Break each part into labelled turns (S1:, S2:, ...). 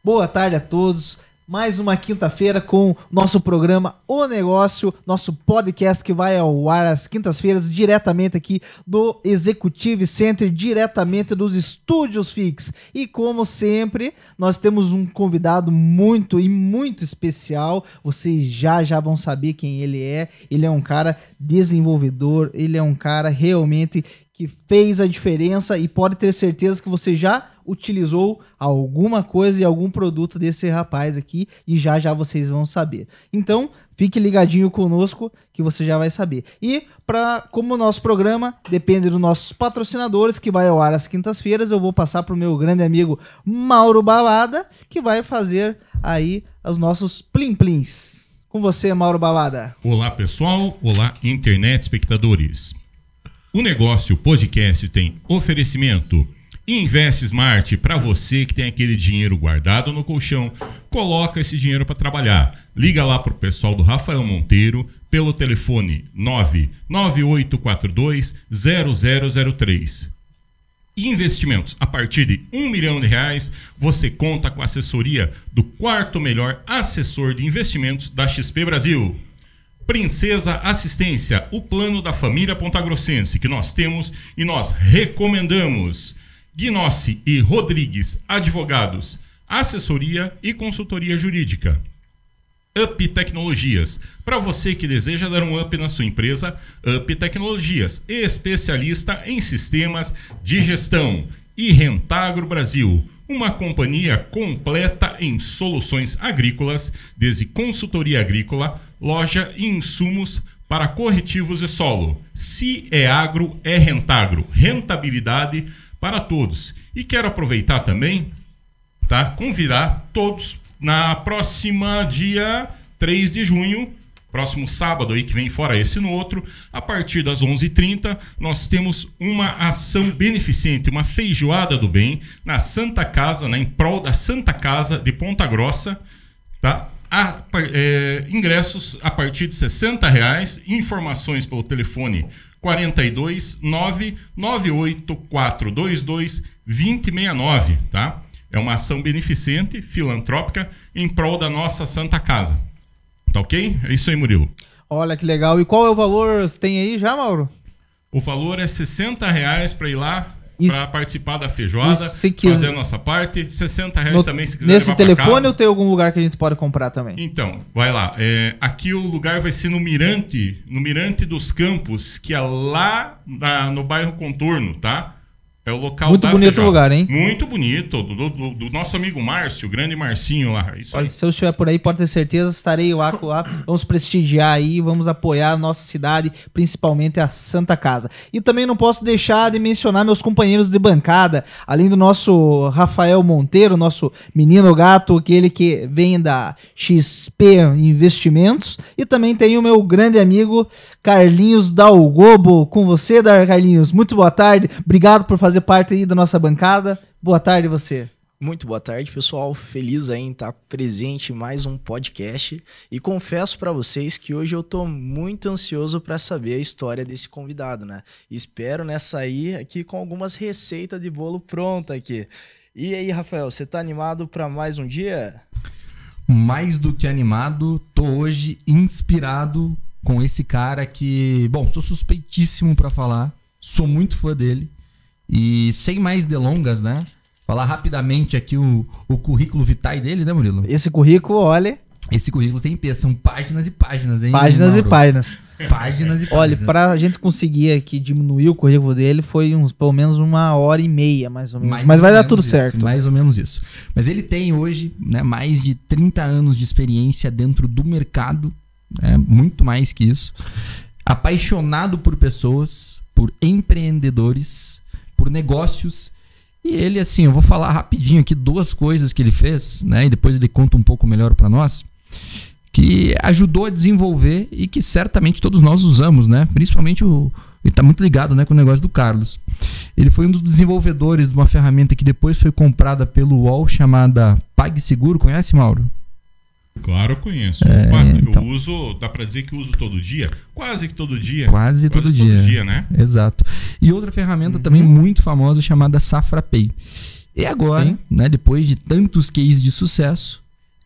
S1: Boa tarde a todos. Mais uma quinta-feira com nosso programa O Negócio, nosso podcast que vai ao ar às quintas-feiras, diretamente aqui do Executive Center, diretamente dos Estúdios Fix. E como sempre, nós temos um convidado muito especial. Vocês já vão saber quem ele é. Ele é um cara desenvolvedor, ele é um cara realmente que fez a diferença e pode ter certeza que você já utilizou alguma coisa e algum produto desse rapaz aqui e já vocês vão saber. Então, fique ligadinho conosco que você já vai saber. E como o nosso programa depende dos nossos patrocinadores, que vai ao ar às quintas-feiras, eu vou passar para o meu grande amigo Mauro Bavada, que vai fazer aí os nossos plim-plins. Com você, Mauro Bavada.
S2: Olá, pessoal. Olá, internet espectadores. O Negócio Podcast tem oferecimento Invest Smart. Para você que tem aquele dinheiro guardado no colchão, coloca esse dinheiro para trabalhar. Liga lá para o pessoal do Rafael Monteiro pelo telefone 998420003. Investimentos a partir de R$1 milhão, você conta com a assessoria do quarto melhor assessor de investimentos da XP Brasil. Princesa Assistência, o plano da família pontagrossense que nós temos e nós recomendamos. Guinossi e Rodrigues Advogados, assessoria e consultoria jurídica. Up Tecnologias, para você que deseja dar um up na sua empresa, Up Tecnologias, especialista em sistemas de gestão. E Rentagro Brasil, uma companhia completa em soluções agrícolas, desde consultoria agrícola, loja e insumos para corretivos de solo. Se é agro, é Rentagro. Rentabilidade para todos. E quero aproveitar também, tá? Convidar todos na próxima dia 3 de junho, próximo sábado aí que vem, fora esse no outro, a partir das 11h30, nós temos uma ação beneficente, uma feijoada do bem na Santa Casa, em prol da Santa Casa de Ponta Grossa, tá? Ingressos a partir de R$60, informações pelo telefone 42 99842 2069, tá? É uma ação beneficente, filantrópica, em prol da nossa Santa Casa. Tá ok? É isso aí, Murilo.
S1: Olha que legal. E qual é o valor? Você tem aí já, Mauro?
S2: O valor é R$60 para ir lá, para participar da feijoada, fazer a nossa parte. R$60 também, se quiser
S1: nesse
S2: levar pra
S1: telefone
S2: casa.
S1: Ou tem algum lugar que a gente pode comprar também?
S2: Então, vai lá. Aqui o lugar vai ser no Mirante dos Campos, que é lá no bairro Contorno, tá? É o local
S1: muito
S2: da
S1: bonito
S2: feijoada.
S1: O lugar, hein?
S2: Muito bonito, do nosso amigo Márcio, o grande Marcinho lá. Isso.
S1: Olha, se eu estiver por aí, pode ter certeza, estarei lá. Vamos prestigiar aí, vamos apoiar a nossa cidade, principalmente a Santa Casa. E também não posso deixar de mencionar meus companheiros de bancada, além do nosso Rafael Monteiro, nosso menino gato, aquele que vem da XP Investimentos, e também tem o meu grande amigo Carlinhos Dalgobo. Com você, Carlinhos, muito boa tarde, obrigado por fazer parte aí da nossa bancada. Boa tarde você.
S3: Muito boa tarde, pessoal. Feliz aí em estar presente em mais um podcast. E confesso para vocês que hoje eu tô muito ansioso para saber a história desse convidado, né? Espero, né, sair aqui com algumas receitas de bolo pronta aqui. E aí, Rafael, você tá animado para mais um dia?
S4: Mais do que animado, tô hoje inspirado com esse cara que, bom, sou suspeitíssimo para falar, sou muito fã dele. E sem mais delongas, né? Falar rapidamente aqui o currículo vitae dele, né, Murilo?
S1: Esse currículo, olha...
S4: Esse currículo tem peso, são páginas e páginas, hein?
S1: Páginas
S4: Mauro?
S1: e páginas.
S4: Páginas e páginas.
S1: Olha, pra gente conseguir aqui diminuir o currículo dele, foi pelo menos 1h30, mais ou menos. Mas vai dar tudo certo.
S4: Mais ou menos isso. Mas ele tem hoje, né, mais de 30 anos de experiência dentro do mercado, muito mais que isso. Apaixonado por pessoas, por empreendedores, por negócios. E ele, assim, eu vou falar rapidinho aqui duas coisas que ele fez, né? E depois ele conta um pouco melhor para nós, que ajudou a desenvolver e que certamente todos nós usamos, né? Principalmente ele está muito ligado, né, com o negócio do Carlos. Ele foi um dos desenvolvedores de uma ferramenta que depois foi comprada pelo UOL chamada PagSeguro. Conhece, Mauro?
S2: Claro, eu conheço.
S4: Então,
S2: eu uso, dá pra dizer que uso todo dia? Quase que todo dia.
S4: Quase todo dia,
S2: né?
S4: Exato. E outra ferramenta também muito famosa chamada SafraPay. E agora, né, depois de tantos cases de sucesso,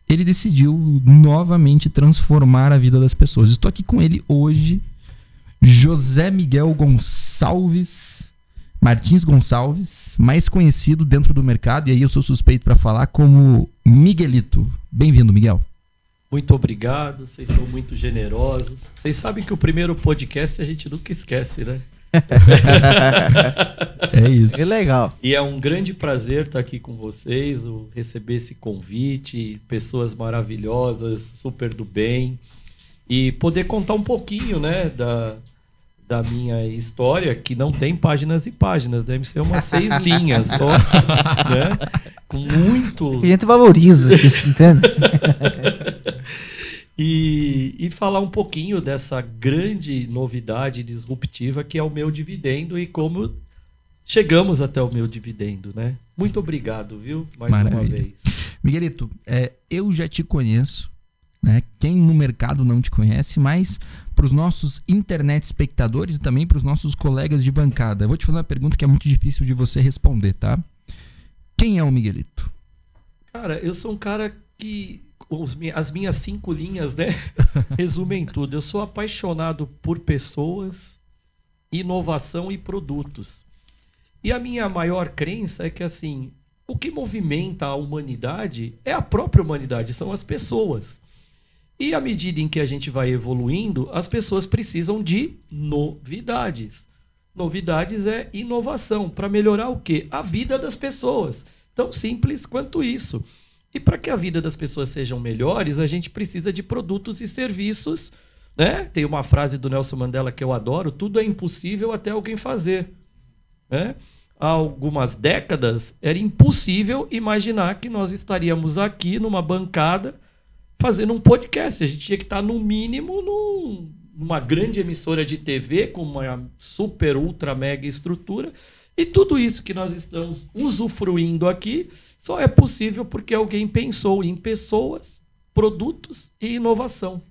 S4: ele decidiu novamente transformar a vida das pessoas. Estou aqui com ele hoje, José Miguel Martins Gonçalves, mais conhecido dentro do mercado, e aí eu sou suspeito para falar, como Miguelito. Bem-vindo, Miguel.
S5: Muito obrigado, vocês são muito generosos. Vocês sabem que o primeiro podcast a gente nunca esquece, né?
S4: É isso.
S1: Que legal.
S5: E é um grande prazer estar aqui com vocês, receber esse convite, pessoas maravilhosas, super do bem, e poder contar um pouquinho, né, da minha história, que não tem páginas e páginas, deve ser umas 6 linhas só, né? Com muito...
S1: A gente valoriza isso, entende?
S5: E falar um pouquinho dessa grande novidade disruptiva que é o Meu Dividendo e como chegamos até o Meu Dividendo, né? Muito obrigado, viu? Mais uma vez.
S4: Miguelito, eu já te conheço, né? Quem no mercado não te conhece, mas para os nossos internet espectadores e também para os nossos colegas de bancada, eu vou te fazer uma pergunta que é muito difícil de você responder, tá? Quem é o Miguelito?
S5: Cara, eu sou um cara que... As minhas 5 linhas, né, resumem tudo. Eu sou apaixonado por pessoas, inovação e produtos. E a minha maior crença é que, assim, o que movimenta a humanidade é a própria humanidade, são as pessoas. E à medida em que a gente vai evoluindo, as pessoas precisam de novidades. Novidades é inovação, para melhorar o quê? A vida das pessoas. Tão simples quanto isso. E para que a vida das pessoas sejam melhores, a gente precisa de produtos e serviços, né? Tem uma frase do Nelson Mandela que eu adoro: tudo é impossível até alguém fazer, né? Há algumas décadas era impossível imaginar que nós estaríamos aqui numa bancada fazendo um podcast. A gente tinha que estar no mínimo numa grande emissora de TV com uma super, ultra, mega estrutura. E tudo isso que nós estamos usufruindo aqui só é possível porque alguém pensou em pessoas, produtos e inovação.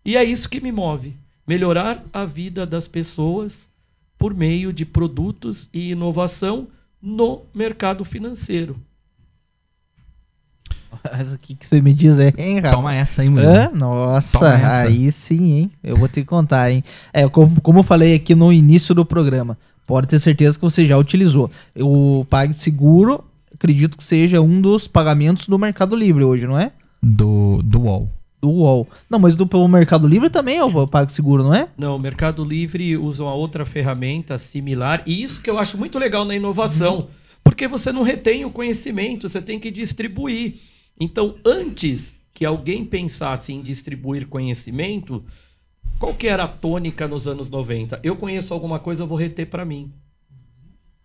S5: E é isso que me move. Melhorar a vida das pessoas por meio de produtos e inovação no mercado financeiro.
S1: Mas o que você me diz aí, hein, Rafa?
S4: Toma essa aí, mulher.
S1: Nossa, aí sim, hein? Eu vou ter que contar, hein? Como eu falei aqui no início do programa, pode ter certeza que você já utilizou. O PagSeguro, acredito que seja um dos pagamentos do Mercado Livre hoje, não é?
S4: Do UOL.
S1: Do UOL. Não, mas pelo Mercado Livre também é o PagSeguro, não é?
S5: Não, o Mercado Livre usa uma outra ferramenta similar. E isso que eu acho muito legal na inovação. Porque você não retém o conhecimento, você tem que distribuir. Então, antes que alguém pensasse em distribuir conhecimento, qual que era a tônica nos anos 90? Eu conheço alguma coisa, eu vou reter para mim.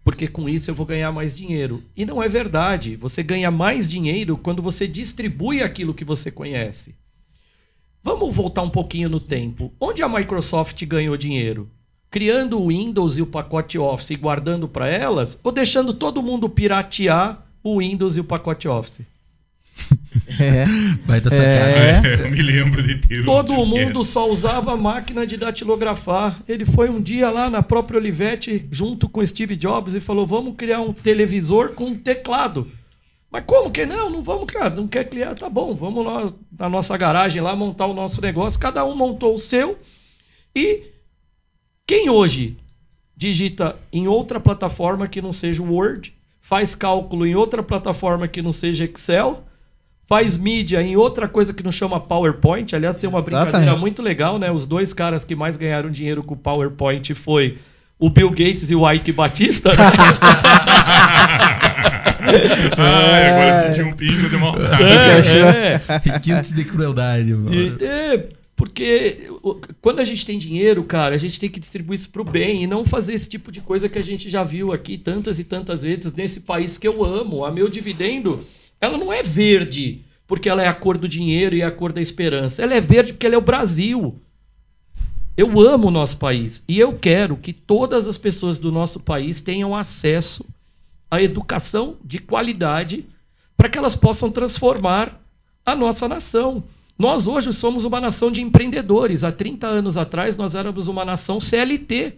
S5: Porque com isso eu vou ganhar mais dinheiro. E não é verdade. Você ganha mais dinheiro quando você distribui aquilo que você conhece. Vamos voltar um pouquinho no tempo. Onde a Microsoft ganhou dinheiro? Criando o Windows e o pacote Office e guardando para elas? Ou deixando todo mundo piratear o Windows e o pacote Office?
S4: Vai tá sacado.
S2: Eu me lembro de ter
S5: Todo mundo só usava a máquina de datilografar. Ele foi um dia lá na própria Olivetti, junto com Steve Jobs, e falou: vamos criar um televisor com teclado. Mas como que não? Não vamos criar. Não quer criar? Tá bom, vamos lá na nossa garagem lá montar o nosso negócio. Cada um montou o seu. E quem hoje digita em outra plataforma que não seja o Word, faz cálculo em outra plataforma que não seja Excel, faz mídia em outra coisa que não chama PowerPoint. Aliás, tem uma brincadeira muito legal, né? Os 2 caras que mais ganharam dinheiro com o PowerPoint foi o Bill Gates e o Ike Batista. Né?
S2: Agora eu senti um pingo de maldade.
S4: Requintes de crueldade.
S5: Porque quando a gente tem dinheiro, cara, a gente tem que distribuir isso pro bem e não fazer esse tipo de coisa que a gente já viu aqui tantas e tantas vezes nesse país que eu amo. A Meu Dividendo, ela não é verde porque ela é a cor do dinheiro e a cor da esperança. Ela é verde porque ela é o Brasil. Eu amo o nosso país e eu quero que todas as pessoas do nosso país tenham acesso à educação de qualidade para que elas possam transformar a nossa nação. Nós hoje somos uma nação de empreendedores. Há 30 anos atrás nós éramos uma nação CLT.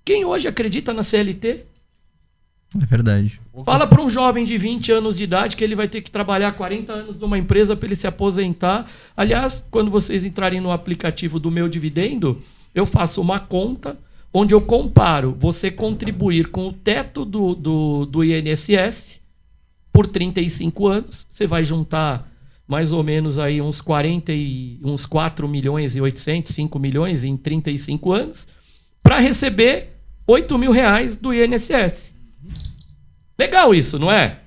S5: Quem hoje acredita na CLT?
S4: É verdade.
S5: Fala para um jovem de 20 anos de idade que ele vai ter que trabalhar 40 anos numa empresa para ele se aposentar. Aliás, quando vocês entrarem no aplicativo do Meu Dividendo, eu faço uma conta onde eu comparo você contribuir com o teto do INSS por 35 anos. Você vai juntar mais ou menos aí uns 4 milhões e 800, 5 milhões em 35 anos para receber R$8.000 do INSS. Legal isso, não é?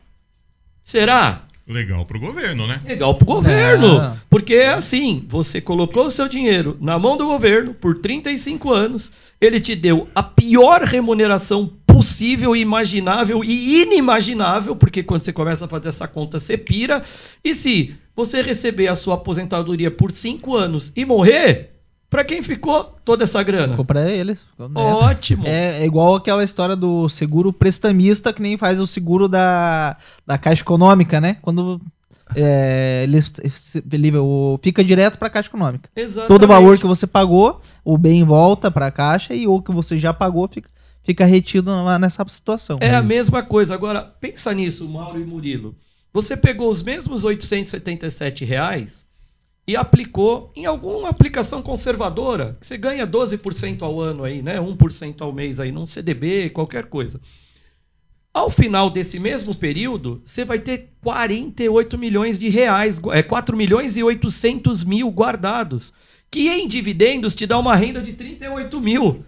S5: Será?
S2: Legal pro governo, né?
S5: Legal pro governo. Porque é assim, você colocou o seu dinheiro na mão do governo por 35 anos, ele te deu a pior remuneração possível, imaginável e inimaginável, porque quando você começa a fazer essa conta, você pira. E se você receber a sua aposentadoria por 5 anos e morrer, pra quem ficou toda essa grana?
S1: Ficou pra eles.
S5: Ótimo.
S1: É igual aquela história do seguro prestamista, que nem faz o seguro da Caixa Econômica, né? Quando ele fica direto pra Caixa Econômica.
S5: Exatamente.
S1: Todo o valor que você pagou, o bem volta pra Caixa, e o que você já pagou fica retido nessa situação.
S5: É a mesma coisa. Agora, pensa nisso, Mauro e Murilo. Você pegou os mesmos R$877 e aplicou em alguma aplicação conservadora, que você ganha 12% ao ano aí, né? 1% ao mês aí, num CDB, qualquer coisa. Ao final desse mesmo período, você vai ter 48 milhões de reais, 4 milhões e 800 mil guardados, que em dividendos te dá uma renda de 38 mil.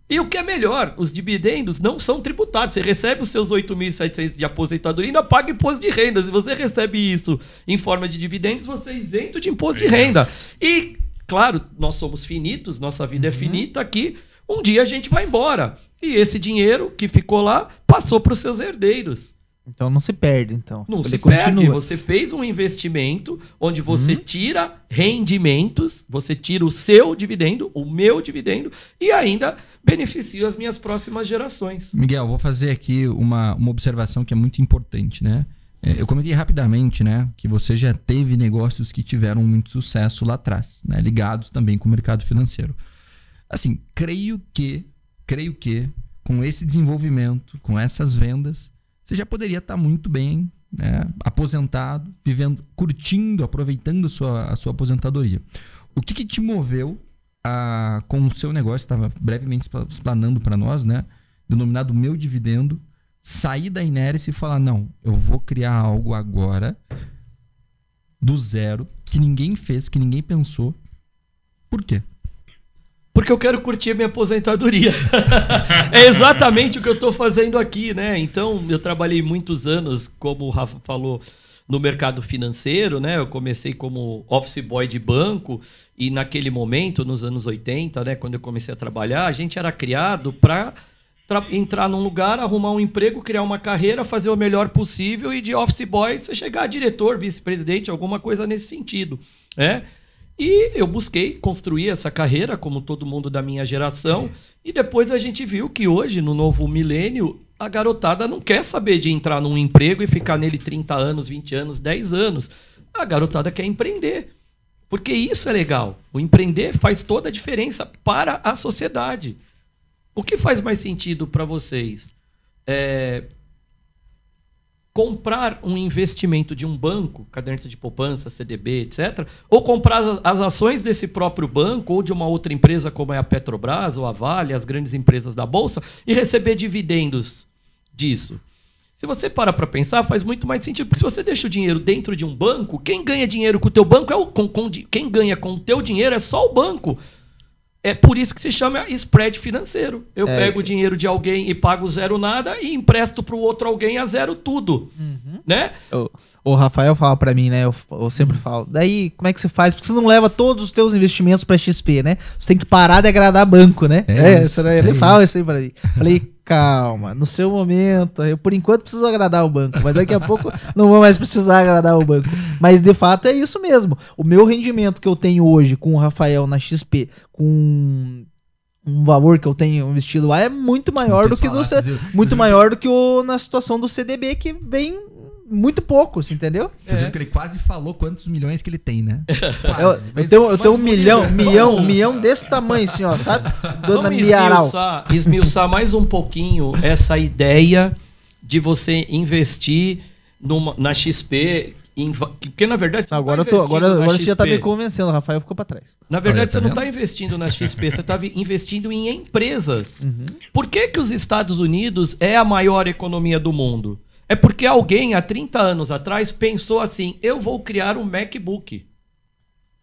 S5: E o que é melhor, os dividendos não são tributários. Você recebe os seus 8.700 de aposentadoria e ainda paga imposto de renda. Se você recebe isso em forma de dividendos, você é isento de imposto de renda. E, claro, nós somos finitos, nossa vida é finita aqui. Um dia a gente vai embora. E esse dinheiro que ficou lá passou para os seus herdeiros.
S1: Então não se perde, então.
S5: Não se perde. Você fez um investimento onde você tira rendimentos, você tira o seu dividendo, o meu dividendo, e ainda beneficia as minhas próximas gerações.
S4: Miguel, vou fazer aqui uma observação que é muito importante, né? Eu comentei rapidamente, né, que você já teve negócios que tiveram muito sucesso lá atrás, né, ligados também com o mercado financeiro. Assim, creio que com esse desenvolvimento, com essas vendas, você já poderia estar muito bem, né, aposentado, vivendo, curtindo, aproveitando a sua aposentadoria. O que te moveu com o seu negócio, estava brevemente explanando para nós, né, denominado Meu Dividendo, sair da inércia e falar, não, eu vou criar algo agora, do zero, que ninguém fez, que ninguém pensou. Por quê?
S5: Porque eu quero curtir a minha aposentadoria. É exatamente o que eu estou fazendo aqui, né? Então, eu trabalhei muitos anos, como o Rafa falou, no mercado financeiro, né? Eu comecei como office boy de banco e naquele momento, nos anos 80, né? Quando eu comecei a trabalhar, a gente era criado para entrar num lugar, arrumar um emprego, criar uma carreira, fazer o melhor possível e de office boy você chegar a diretor, vice-presidente, alguma coisa nesse sentido, né? E eu busquei construir essa carreira, como todo mundo da minha geração, e depois a gente viu que hoje, no novo milênio, a garotada não quer saber de entrar num emprego e ficar nele 30 anos, 20 anos, 10 anos. A garotada quer empreender, porque isso é legal. O empreender faz toda a diferença para a sociedade. O que faz mais sentido para vocês? Comprar um investimento de um banco, caderneta de poupança, CDB, etc., ou comprar as ações desse próprio banco ou de uma outra empresa como é a Petrobras ou a Vale, as grandes empresas da Bolsa, e receber dividendos disso. Se você para pensar, faz muito mais sentido, porque se você deixa o dinheiro dentro de um banco, quem ganha dinheiro com o teu banco quem ganha com o teu dinheiro é só o banco. É por isso que se chama spread financeiro. Eu pego o dinheiro de alguém e pago zero nada e empresto para o outro alguém a zero tudo. Né?
S1: O Rafael fala para mim, né? Eu sempre falo. Daí, como é que você faz? Porque você não leva todos os teus investimentos para XP, né? Você tem que parar de agradar banco, né? Ele fala isso aí para mim. Falei, calma, no seu momento, eu por enquanto preciso agradar o banco, mas daqui a pouco não vou mais precisar agradar o banco. Mas de fato é isso mesmo. O meu rendimento que eu tenho hoje com o Rafael na XP, com um valor que eu tenho investido lá, é muito maior do que na situação do CDB, que vem muito pouco, você entendeu?
S4: Vocês viram que ele quase falou quantos milhões que ele tem, né?
S1: Eu tenho um milhão desse tamanho, assim, ó, sabe?
S5: Vamos esmiuçar mais um pouquinho essa ideia de você investir na XP. Porque na verdade você
S1: Agora você já tá me convencendo, o Rafael ficou para trás.
S5: Na verdade, você não está investindo na XP, você está investindo em empresas. Por que os Estados Unidos é a maior economia do mundo? É porque alguém, há 30 anos atrás, pensou assim, eu vou criar um MacBook.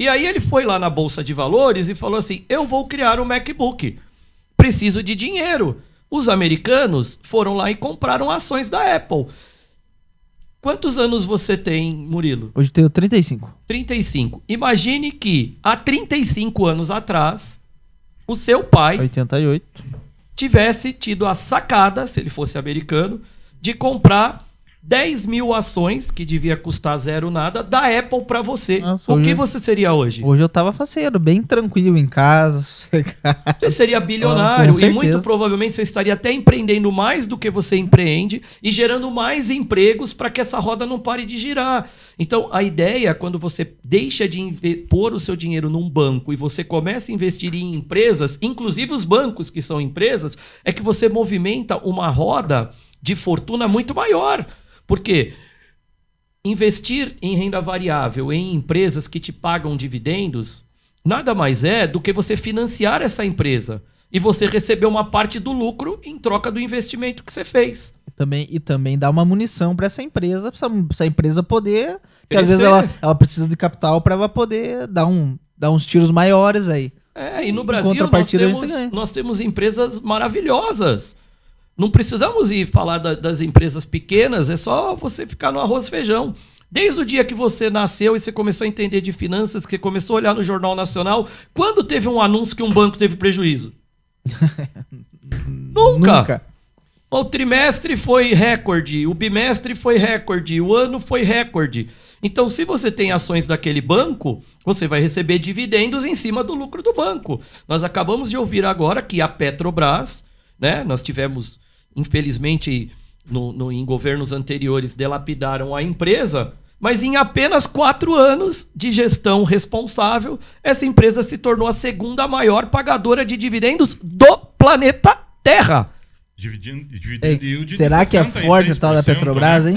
S5: E aí ele foi lá na Bolsa de Valores e falou assim, eu vou criar um MacBook. Preciso de dinheiro. Os americanos foram lá e compraram ações da Apple. Quantos anos você tem, Murilo?
S1: Hoje tenho 35.
S5: 35. Imagine que há 35 anos atrás, o seu pai
S1: 88.
S5: tivesse tido a sacada, se ele fosse americano, de comprar 10 mil ações, que devia custar zero nada, da Apple para você.
S1: Nossa,
S5: o que você seria hoje?
S1: Hoje eu tava faceiro, bem tranquilo em casa, sossegado.
S5: Você seria bilionário
S1: Com
S5: e muito
S1: certeza.
S5: provavelmente você estaria até empreendendo mais do que você empreende e gerando mais empregos para que essa roda não pare de girar. Então, a ideia, quando você deixa de pôr o seu dinheiro num banco e você começa a investir em empresas, inclusive os bancos que são empresas, é que você movimenta uma roda de fortuna muito maior. Porque investir em renda variável em empresas que te pagam dividendos nada mais é do que você financiar essa empresa e você receber uma parte do lucro em troca do investimento que você fez.
S1: E também dá uma munição para essa empresa poder... Porque às vezes
S5: Crescer.
S1: ela precisa de capital para ela poder dar uns tiros maiores aí.
S5: E no Brasil
S1: contrapartida,
S5: nós temos empresas maravilhosas. Não precisamos ir falar das empresas pequenas, é só você ficar no arroz e feijão. Desde o dia que você nasceu e você começou a entender de finanças, que você começou a olhar no Jornal Nacional, quando teve um anúncio que um banco teve prejuízo? Nunca! O trimestre foi recorde, o bimestre foi recorde, o ano foi recorde. Então, se você tem ações daquele banco, você vai receber dividendos em cima do lucro do banco. Nós acabamos de ouvir agora que a Petrobras, né, nós tivemos... Infelizmente, em governos anteriores, delapidaram a empresa, mas em apenas 4 anos de gestão responsável, essa empresa se tornou a segunda maior pagadora de dividendos do planeta Terra.
S1: Será que é forte o tal da Petrobras, hein?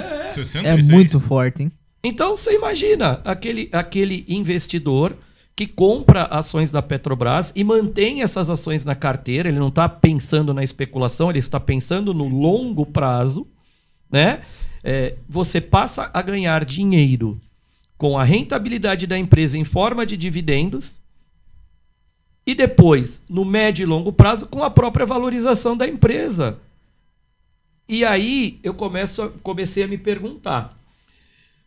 S1: É muito forte, hein?
S5: Então, você imagina aquele investidor que compra ações da Petrobras e mantém essas ações na carteira, ele não está pensando na especulação, ele está pensando no longo prazo, né? Você passa a ganhar dinheiro com a rentabilidade da empresa em forma de dividendos e depois, no médio e longo prazo, com a própria valorização da empresa. E aí eu comecei a me perguntar.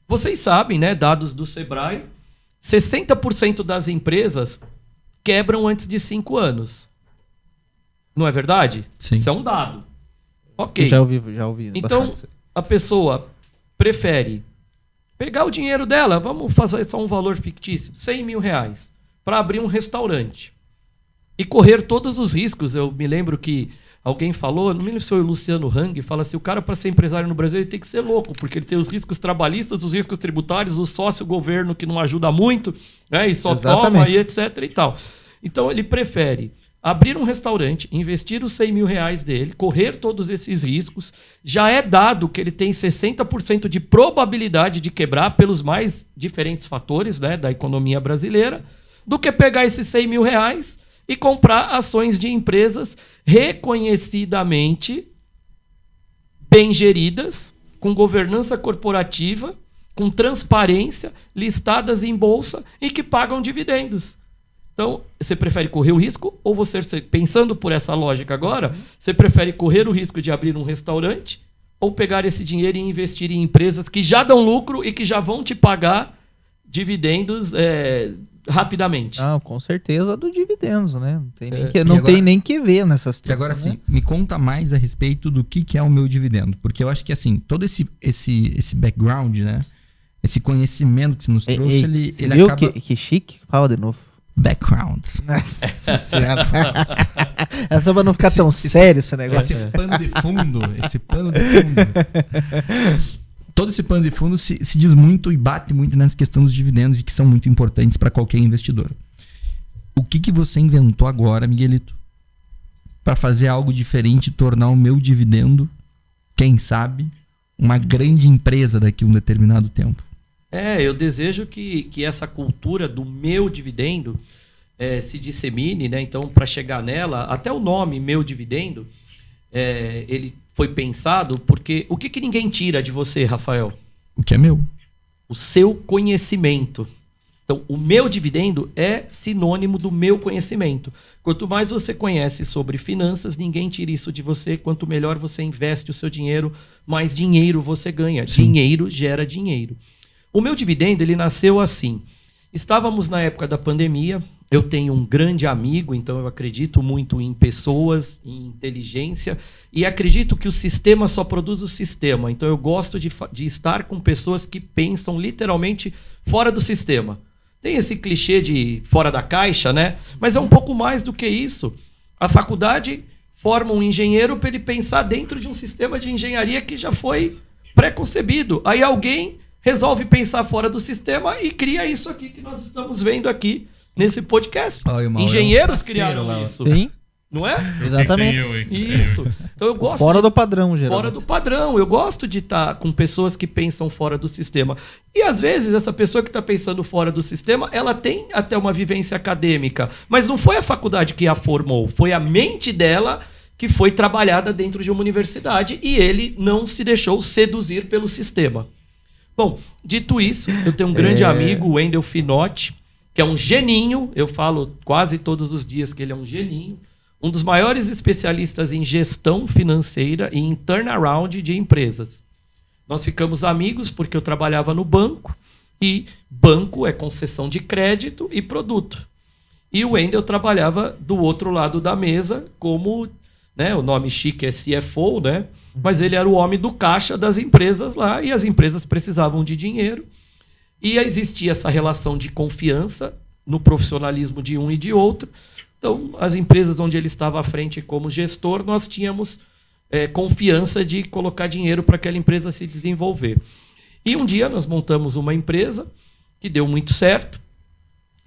S5: Vocês sabem, né, dados do Sebrae, 60% das empresas quebram antes de 5 anos. Não é verdade?
S4: Sim.
S5: Isso é um dado. Ok.
S1: Já ouvi.
S5: Então, a pessoa prefere pegar o dinheiro dela, vamos fazer só um valor fictício, R$100 mil, para abrir um restaurante. E correr todos os riscos. Eu me lembro que alguém falou, não me lembro se foi o Luciano Hang, fala assim, o cara para ser empresário no Brasil ele tem que ser louco, porque ele tem os riscos trabalhistas, os riscos tributários, o sócio governo que não ajuda muito, né, e só toma e etc e tal. Então ele prefere abrir um restaurante, investir os R$100 mil dele, correr todos esses riscos, já é dado que ele tem 60% de probabilidade de quebrar pelos mais diferentes fatores, né, da economia brasileira, do que pegar esses R$100 mil e comprar ações de empresas reconhecidamente bem geridas, com governança corporativa, com transparência, listadas em bolsa e que pagam dividendos. Então, você prefere correr o risco ou você, pensando por essa lógica agora, você prefere correr o risco de abrir um restaurante ou pegar esse dinheiro e investir em empresas que já dão lucro e que já vão te pagar dividendos rapidamente?
S1: Com certeza do dividendos, né? Não tem nem que ver nessa situação.
S4: E agora, assim, me conta mais a respeito do que é o meu dividendo. Porque eu acho que, assim, todo esse background, né? Esse conhecimento que você nos trouxe, ele
S1: viu
S4: acaba...
S1: que chique? Fala de novo.
S4: Background.
S1: Nossa senhora. É só pra não ficar tão sério esse negócio.
S4: Esse pano de fundo. Todo esse pano de fundo se diz muito e bate muito nessa questão dos dividendos e que são muito importantes para qualquer investidor. O que você inventou agora, Miguelito, para fazer algo diferente e tornar o meu dividendo quem sabe, uma grande empresa daqui a um determinado tempo.
S5: Eu desejo que essa cultura do meu dividendo se dissemine, né? Então, para chegar nela, até o nome meu dividendo, ele foi pensado porque o que ninguém tira de você, Rafael?
S4: O que é meu.
S5: O seu conhecimento. Então, o meu dividendo é sinônimo do meu conhecimento. Quanto mais você conhece sobre finanças, ninguém tira isso de você. Quanto melhor você investe o seu dinheiro, mais dinheiro você ganha.
S4: Sim.
S5: Dinheiro gera dinheiro. O meu dividendo, ele nasceu assim. Estávamos na época da pandemia. Eu tenho um grande amigo, então eu acredito muito em pessoas, em inteligência, e acredito que o sistema só produz o sistema. Então eu gosto de estar com pessoas que pensam literalmente fora do sistema. Tem esse clichê de fora da caixa, né? Mas é um pouco mais do que isso. A faculdade forma um engenheiro para ele pensar dentro de um sistema de engenharia que já foi pré-concebido. Aí alguém resolve pensar fora do sistema e cria isso aqui que nós estamos vendo aqui nesse podcast. Engenheiros criaram isso.
S1: Sim.
S5: Não é?
S1: Exatamente.
S5: Isso. Então eu gosto
S1: fora do padrão, geralmente.
S5: Fora do padrão. Eu gosto de estar com pessoas que pensam fora do sistema. E às vezes essa pessoa que está pensando fora do sistema, ela tem até uma vivência acadêmica, mas não foi a faculdade que a formou, foi a mente dela que foi trabalhada dentro de uma universidade e ele não se deixou seduzir pelo sistema. Bom, dito isso, eu tenho um grande amigo, o Wendel Finotti, que é um geninho, eu falo quase todos os dias que ele é um geninho, um dos maiores especialistas em gestão financeira e em turnaround de empresas. Nós ficamos amigos porque eu trabalhava no banco, e banco é concessão de crédito e produto. E o Wendel trabalhava do outro lado da mesa como, né, o nome chique é CFO, né? Mas ele era o homem do caixa das empresas lá, e as empresas precisavam de dinheiro. E existia essa relação de confiança no profissionalismo de um e de outro. Então, as empresas onde ele estava à frente como gestor, nós tínhamos confiança de colocar dinheiro para aquela empresa se desenvolver. E um dia nós montamos uma empresa que deu muito certo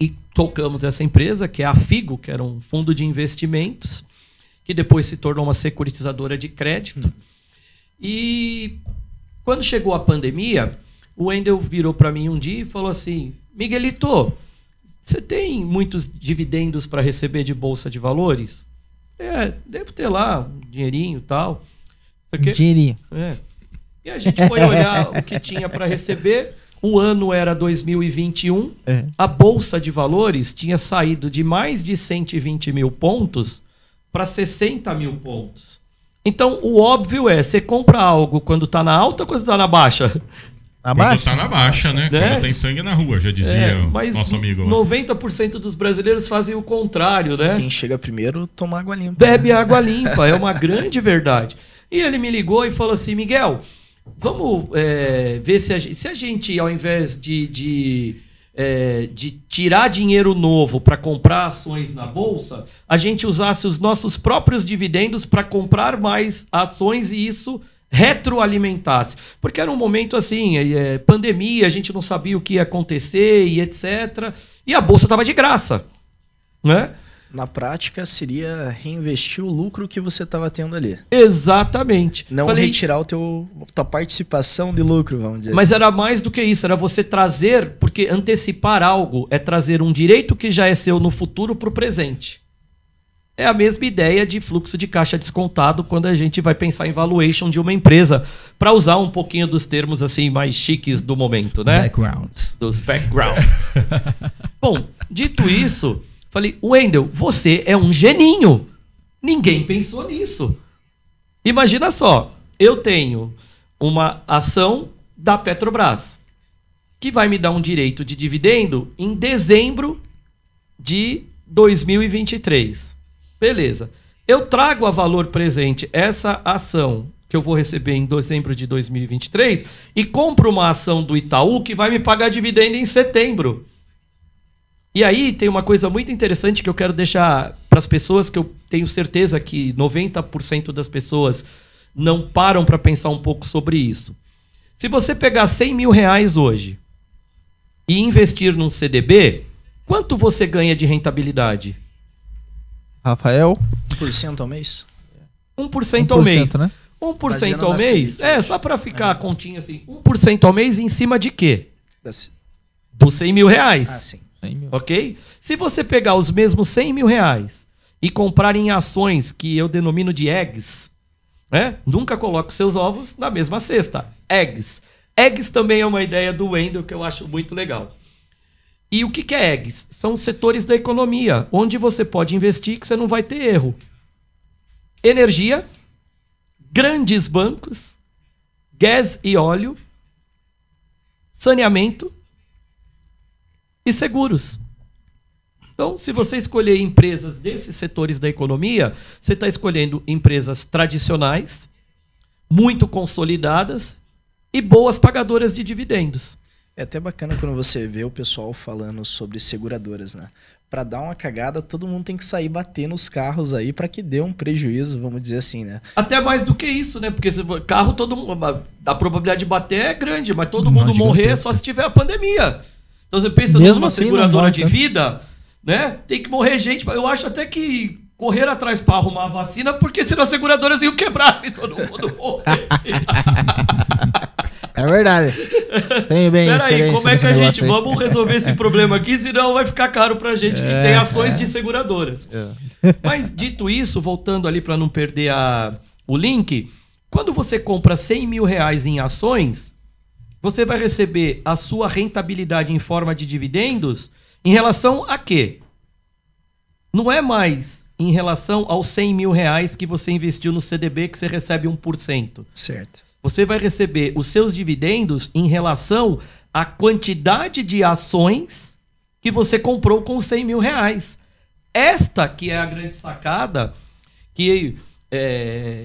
S5: e tocamos essa empresa, que é a Figo, que era um fundo de investimentos, que depois se tornou uma securitizadora de crédito. E quando chegou a pandemia, o Wendel virou para mim um dia e falou assim: Miguelito, você tem muitos dividendos para receber de Bolsa de Valores? Devo ter lá um dinheirinho e tal.
S1: Dinheirinho.
S5: E a gente foi olhar o que tinha para receber. O ano era 2021. A Bolsa de Valores tinha saído de mais de 120 mil pontos para 60 mil pontos. Então, o óbvio é, você compra algo quando está na alta ou quando está na baixa?
S2: Quando tá na baixa, né? Quando tem sangue na rua, já dizia o nosso amigo lá.
S5: 90% dos brasileiros fazem o contrário, né?
S3: Quem chega primeiro, toma água limpa.
S5: Bebe água limpa, é uma grande verdade. E ele me ligou e falou assim: Miguel, vamos ver se a gente, ao invés de tirar dinheiro novo para comprar ações na Bolsa, a gente usasse os nossos próprios dividendos para comprar mais ações e isso retroalimentasse. Porque era um momento assim, pandemia, a gente não sabia o que ia acontecer e etc. E a Bolsa estava de graça, né?
S3: Na prática, seria reinvestir o lucro que você estava tendo ali.
S5: Exatamente.
S3: Não retirar tua participação de lucro, vamos dizer
S5: Mas
S3: assim.
S5: era mais do que isso, era você trazer, porque antecipar algo é trazer um direito que já é seu no futuro para o presente. É a mesma ideia de fluxo de caixa descontado quando a gente vai pensar em valuation de uma empresa, para usar um pouquinho dos termos assim mais chiques do momento, né?
S4: Background.
S5: Dos background. Bom, dito isso, falei: Wendel, você é um geninho. Ninguém pensou nisso. Imagina só, eu tenho uma ação da Petrobras que vai me dar um direito de dividendo em dezembro de 2023. Beleza. Eu trago a valor presente essa ação que eu vou receber em dezembro de 2023 e compro uma ação do Itaú que vai me pagar dividendo em setembro. E aí tem uma coisa muito interessante que eu quero deixar para as pessoas, que eu tenho certeza que 90% das pessoas não param para pensar um pouco sobre isso. Se você pegar 100 mil reais hoje e investir num CDB, quanto você ganha de rentabilidade?
S1: Rafael?
S3: 1% ao mês?
S5: 1% ao mês.
S1: Né?
S5: 1%
S3: Baseando
S5: ao
S3: na
S5: mês?
S3: Selic,
S5: Só para ficar a continha assim. 1% ao mês em cima de quê?
S3: Das-
S5: Dos 100 mil reais.
S3: Ah, sim.
S5: Ok? Se você pegar os mesmos 100 mil reais e comprar em ações que eu denomino de eggs, né? Nunca coloque seus ovos na mesma cesta. Eggs. Eggs também é uma ideia do Wendel que eu acho muito legal. E o que é eggs? São setores da economia onde você pode investir que você não vai ter erro. Energia, grandes bancos, gás e óleo, saneamento e seguros. Então, se você escolher empresas desses setores da economia, você está escolhendo empresas tradicionais, muito consolidadas e boas pagadoras de dividendos.
S3: É até bacana quando você vê o pessoal falando sobre seguradoras, né? Pra dar uma cagada, todo mundo tem que sair batendo os carros aí pra que dê um prejuízo, vamos dizer assim, né?
S5: Até mais do que isso, né? Porque carro, todo mundo, a probabilidade de bater é grande, mas todo mundo morrer só se tiver a pandemia. Então você pensa
S1: Mesmo
S5: numa
S1: assim,
S5: seguradora
S1: não
S5: de
S1: morre,
S5: vida, né? Tem que morrer gente. Eu acho até que correr atrás para arrumar a vacina, porque senão as seguradoras iam quebrar se todo mundo morrer.
S1: É verdade. Tenho bem
S5: Peraí, como é que a gente...
S1: Aí.
S5: Vamos resolver esse problema aqui, senão vai ficar caro pra gente que tem ações de seguradoras. Mas, dito isso, voltando ali para não perder o link, quando você compra 100 mil reais em ações, você vai receber a sua rentabilidade em forma de dividendos em relação a quê? Não é mais em relação aos 100 mil reais que você investiu no CDB que você recebe 1%.
S3: Certo.
S5: Você vai receber os seus dividendos em relação à quantidade de ações que você comprou com 100 mil reais. Esta que é a grande sacada, que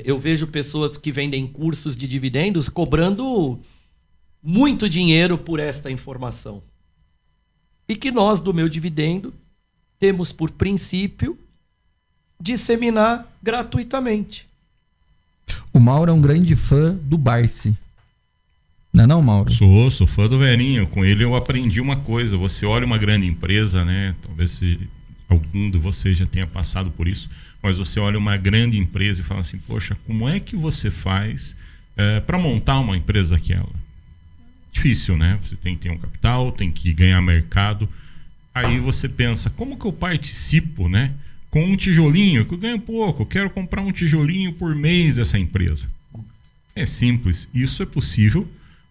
S5: eu vejo pessoas que vendem cursos de dividendos cobrando muito dinheiro por esta informação. E que nós, do Meu Dividendo, temos por princípio disseminar gratuitamente.
S4: O Mauro é um grande fã do Barsi. Não é não, Mauro?
S2: Sou fã do Verinho. Com ele eu aprendi uma coisa. Você olha uma grande empresa, né? Talvez se algum de vocês já tenha passado por isso, mas você olha uma grande empresa e fala assim, poxa, como é que você faz para montar uma empresa daquela? Difícil, né? Você tem que ter um capital, tem que ganhar mercado. Aí você pensa, como que eu participo, né? Com um tijolinho, que eu ganho pouco, eu quero comprar um tijolinho por mês dessa empresa. É simples, isso é possível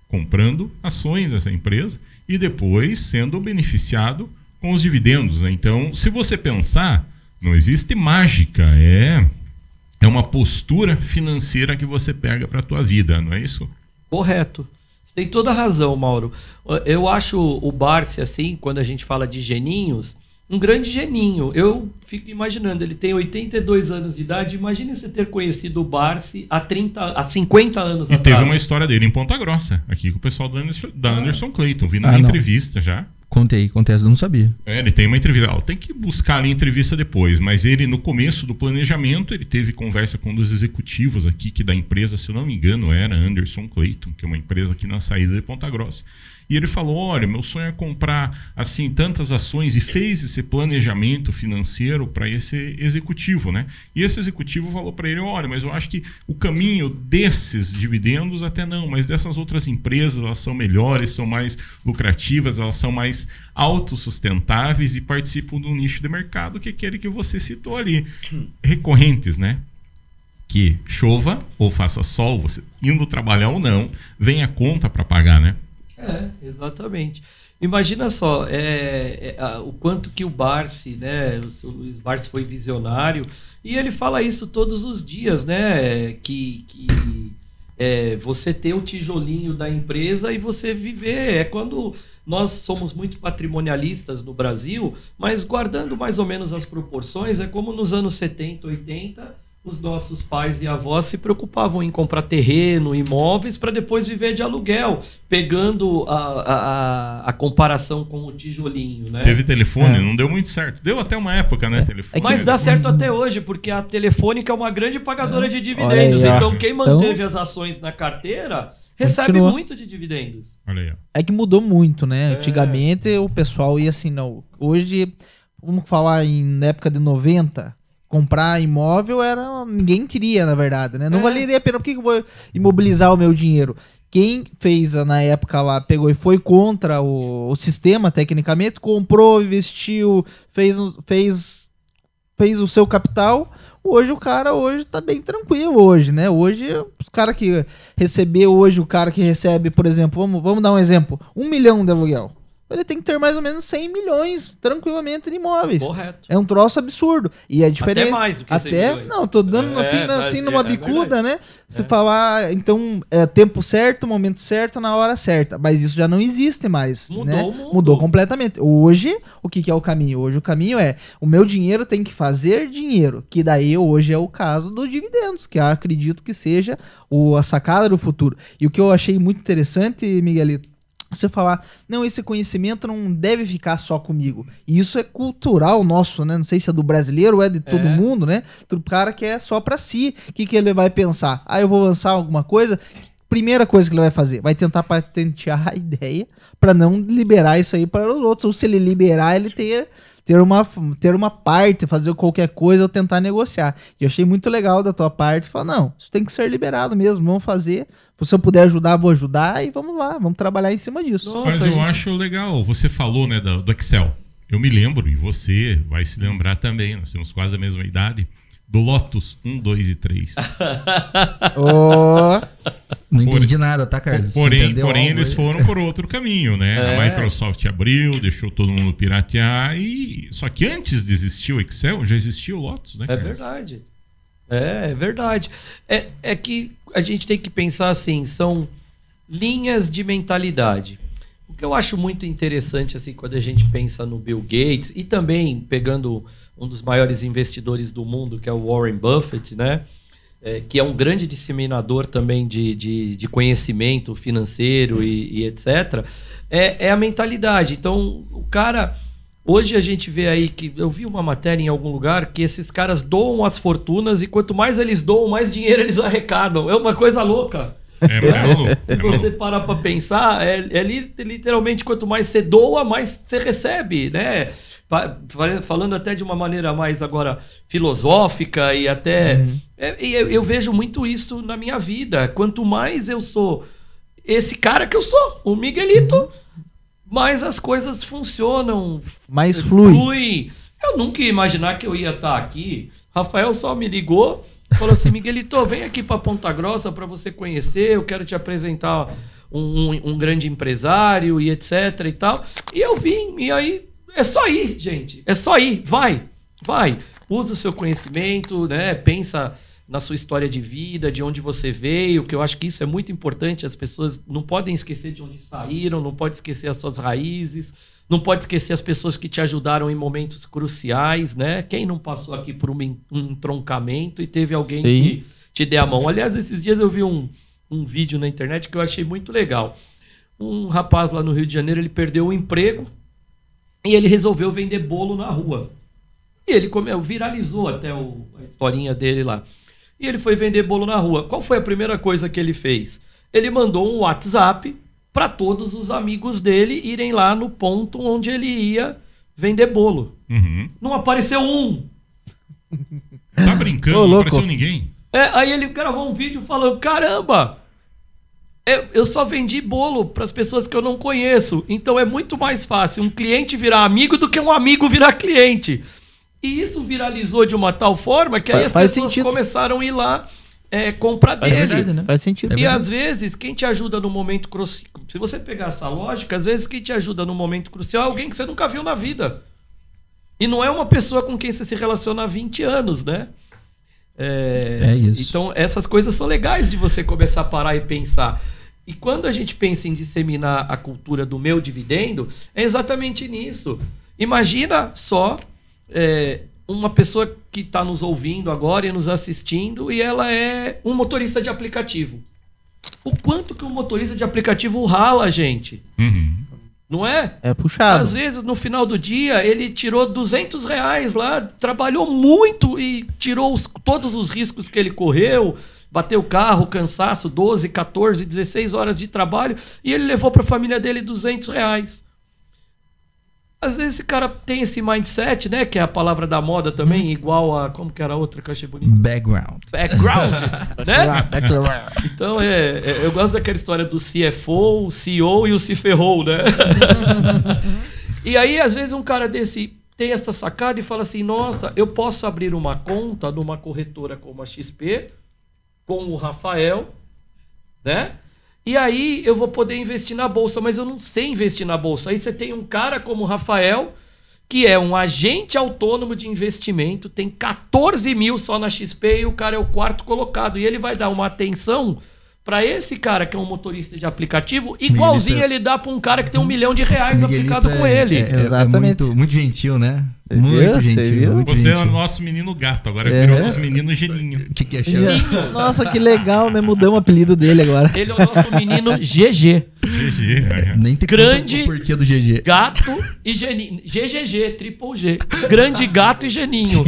S2: comprando ações dessa empresa e depois sendo beneficiado com os dividendos, né? Então, se você pensar, não existe mágica, é uma postura financeira que você pega para a tua vida, não é isso?
S5: Correto. Você tem toda a razão, Mauro. Eu acho o Barsi, assim, quando a gente fala de geninhos, um grande geninho. Eu fico imaginando, ele tem 82 anos de idade. Imagine você ter conhecido o Barsi há 50 anos
S2: e
S5: atrás.
S2: Teve uma história dele em Ponta Grossa, aqui com o pessoal da Anderson Clayton. Vi na entrevista já.
S4: Contei, essa eu não sabia.
S2: Ele tem uma entrevista. Tem que buscar ali a entrevista depois, mas ele, no começo do planejamento, ele teve conversa com um dos executivos aqui, que da empresa, se eu não me engano, era Anderson Clayton, que é uma empresa aqui na saída de Ponta Grossa. E ele falou, olha, meu sonho é comprar assim tantas ações, e fez esse planejamento financeiro para esse executivo, né? E esse executivo falou para ele, olha, mas eu acho que o caminho desses dividendos até não, mas dessas outras empresas, elas são melhores, são mais lucrativas, elas são mais autossustentáveis e participam de um nicho de mercado que é aquele que você citou ali, recorrentes, né? Que chova ou faça sol, você indo trabalhar ou não, vem a conta para pagar, né?
S5: Exatamente. Imagina só o quanto que o Barsi, né, o seu Luiz Barsi foi visionário, e ele fala isso todos os dias, né, que você ter o tijolinho da empresa e você viver. É quando nós somos muito patrimonialistas no Brasil, mas guardando mais ou menos as proporções, é como nos anos 70, 80... os nossos pais e avós se preocupavam em comprar terreno, imóveis, para depois viver de aluguel, pegando a comparação com o tijolinho, né?
S2: Teve telefone, não deu muito certo. Deu até uma época, né? Telefone.
S5: Mas dá certo até hoje, porque a Telefônica é uma grande pagadora de dividendos.
S1: Aí,
S5: então, quem manteve as ações na carteira recebe muito de dividendos.
S2: Olha aí, ó.
S1: É que mudou muito, né? Antigamente o pessoal ia assim, não. Hoje, vamos falar na época de 90... comprar imóvel ninguém queria, na verdade, né? Não
S5: É.
S1: valeria a pena. Por que eu vou imobilizar o meu dinheiro? Quem fez na época lá, pegou e foi contra o sistema, tecnicamente, comprou, investiu, fez o seu capital. Hoje o cara tá bem tranquilo hoje, né? Hoje, os cara que recebeu hoje, o cara que recebe, por exemplo, vamos dar um exemplo, 1 milhão de aluguel. Ele tem que ter mais ou menos 100 milhões, tranquilamente, de imóveis.
S5: Correto.
S1: É um troço absurdo. E é diferente.
S5: Até mais do que 100 milhões.
S1: Não, tô dando assim numa bicuda, né? Você falar, então, tempo certo, momento certo, na hora certa. Mas isso já não existe mais.
S5: Mudou
S1: né?
S5: o mundo.
S1: Mudou completamente. Hoje, o que é o caminho? Hoje o caminho é, o meu dinheiro tem que fazer dinheiro. Que daí hoje é o caso dos dividendos, que eu acredito que seja a sacada do futuro. E o que eu achei muito interessante, Miguelito, você falar, não, esse conhecimento não deve ficar só comigo. E isso é cultural nosso, né? Não sei se é do brasileiro ou é de todo mundo, né? Todo cara que é só pra si. O que ele vai pensar? Eu vou lançar alguma coisa. Primeira coisa que ele vai fazer, vai tentar patentear a ideia pra não liberar isso aí para os outros. Ou se ele liberar, ele ter uma parte, fazer qualquer coisa ou tentar negociar. E eu achei muito legal da tua parte, falar, não, isso tem que ser liberado mesmo, vamos fazer. Se eu puder ajudar, vou ajudar e vamos lá, vamos trabalhar em cima disso.
S2: Mas eu acho legal, você falou, né, do Excel. Eu me lembro, e você vai se lembrar também, nós temos quase a mesma idade, do Lotus 1, 2 e 3.
S4: Não entendi nada, tá, Carlos?
S2: Porém eles foram por outro caminho, né? A Microsoft abriu, deixou todo mundo piratear, só que antes de existir o Excel, já existia o Lotus, né, Carlos?
S5: É verdade. É verdade. É que a gente tem que pensar assim, são linhas de mentalidade. O que eu acho muito interessante, assim, quando a gente pensa no Bill Gates, e também pegando um dos maiores investidores do mundo, que é o Warren Buffett, né? Que é um grande disseminador também de conhecimento financeiro e etc., é a mentalidade. Então, o cara... Hoje a gente vê aí que... Eu vi uma matéria em algum lugar que esses caras doam as fortunas e quanto mais eles doam, mais dinheiro eles arrecadam. É uma coisa louca. Se você parar pra pensar, literalmente quanto mais você doa, mais você recebe, né? Falando até de uma maneira mais agora filosófica e até... eu vejo muito isso na minha vida. Quanto mais eu sou esse cara que eu sou, o Miguelito, mais as coisas funcionam.
S1: Mais flui.
S5: Eu nunca ia imaginar que eu ia estar aqui. Rafael só me ligou, falou assim, Miguelito, vem aqui para Ponta Grossa para você conhecer, eu quero te apresentar um grande empresário e etc e tal. E eu vim, e aí é só ir, gente. É só ir, vai. Usa o seu conhecimento, né? Pensa na sua história de vida, de onde você veio, que eu acho que isso é muito importante. As pessoas não podem esquecer de onde saíram, não pode esquecer as suas raízes, não pode esquecer as pessoas que te ajudaram em momentos cruciais, né? Quem não passou aqui por um entroncamento e teve alguém que te dê a mão? Aliás, esses dias eu vi um vídeo na internet que eu achei muito legal. Um rapaz lá no Rio de Janeiro, ele perdeu o emprego e ele resolveu vender bolo na rua. E ele viralizou até a historinha dele lá. E ele foi vender bolo na rua. Qual foi a primeira coisa que ele fez? Ele mandou um WhatsApp para todos os amigos dele irem lá no ponto onde ele ia vender bolo. Não apareceu um.
S2: Tá brincando? Não apareceu ninguém?
S5: Aí ele gravou um vídeo falando, caramba, eu só vendi bolo para as pessoas que eu não conheço. Então é muito mais fácil um cliente virar amigo do que um amigo virar cliente. E isso viralizou de uma tal forma que aí as pessoas começaram a ir lá comprar dele.
S4: Verdade, né?
S1: Faz sentido.
S5: E às vezes, quem te ajuda no momento crucial... Se você pegar essa lógica, às vezes quem te ajuda no momento crucial é alguém que você nunca viu na vida. E não é uma pessoa com quem você se relaciona há 20 anos, né?
S4: Isso.
S5: Então, essas coisas são legais de você começar a parar e pensar. E quando a gente pensa em disseminar a cultura do meu dividendo, é exatamente nisso. Imagina só... uma pessoa que está nos ouvindo agora e nos assistindo e ela é um motorista de aplicativo. O quanto que um motorista de aplicativo rala, gente? Não é?
S1: É puxado.
S5: Às vezes, no final do dia, ele tirou R$200 lá, trabalhou muito e tirou todos os riscos que ele correu, bateu o carro, cansaço, 12, 14, 16 horas de trabalho e ele levou para a família dele R$200. Às vezes esse cara tem esse mindset, né? Que é a palavra da moda também, igual a... Como que era a outra que eu achei bonita?
S4: Background.
S5: Background, né? Então, eu gosto daquela história do CFO, o CEO e o se ferrou, né? E aí, às vezes, um cara desse tem essa sacada e fala assim, nossa, eu posso abrir uma conta numa corretora como a XP, com o Rafael, né? E aí eu vou poder investir na bolsa, mas eu não sei investir na bolsa. Aí você tem um cara como o Rafael, que é um agente autônomo de investimento, tem 14 mil só na XP e o cara é o 4º colocado. E ele vai dar uma atenção para esse cara que é um motorista de aplicativo, igualzinho ele dá para um cara que tem R$1 milhão aplicado com ele.
S1: Exatamente.
S4: Muito gentil, né?
S1: Você
S4: Muito
S1: viu?
S4: gentil. Muito
S2: Você é o
S4: gentil.
S2: nosso menino gato, agora virou nosso menino geninho.
S4: O que é chama?
S1: Nossa, que legal, né? Mudamos o apelido dele agora.
S5: Ele é o nosso menino GG.
S2: GG.
S4: Nem tem
S5: Grande
S4: o porquê do GG.
S5: Gato e Geninho. GGG, triple G. Grande gato e Geninho.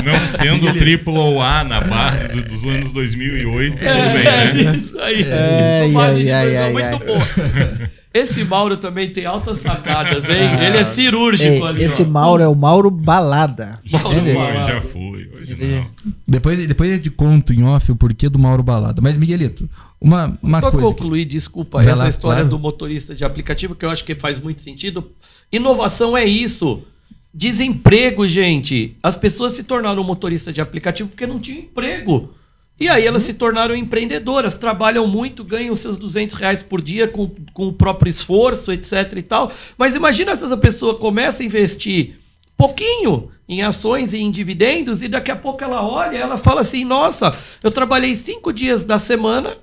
S2: Não sendo triple A na base dos anos 2008, tudo bem, né?
S5: Isso aí.
S1: Ai,
S5: Sou padre de
S1: ai,
S5: Deus,
S1: ai,
S5: muito
S1: ai.
S5: boa. Esse Mauro também tem altas sacadas, hein? Ele é cirúrgico
S1: Ei,
S5: ali.
S1: esse
S5: ó.
S1: Mauro é o Mauro Balada.
S5: Mauro
S1: Entendeu?
S5: Balada.
S2: Já foi, hoje não.
S4: Depois eu te conto em off o porquê do Mauro Balada. Mas, Miguelito, uma
S5: Só
S4: coisa...
S5: concluir, desculpa,
S4: Vai
S5: essa
S4: lá,
S5: história
S4: claro.
S5: do motorista de aplicativo, que eu acho que faz muito sentido. Inovação é isso. Desemprego, gente. As pessoas se tornaram motorista de aplicativo porque não tinham emprego. E aí elas se tornaram empreendedoras, trabalham muito, ganham seus R$200 por dia com o próprio esforço, etc e tal. Mas imagina se essa pessoa começa a investir pouquinho em ações e em dividendos e daqui a pouco ela olha e ela fala assim, nossa, eu trabalhei 5 dias da semana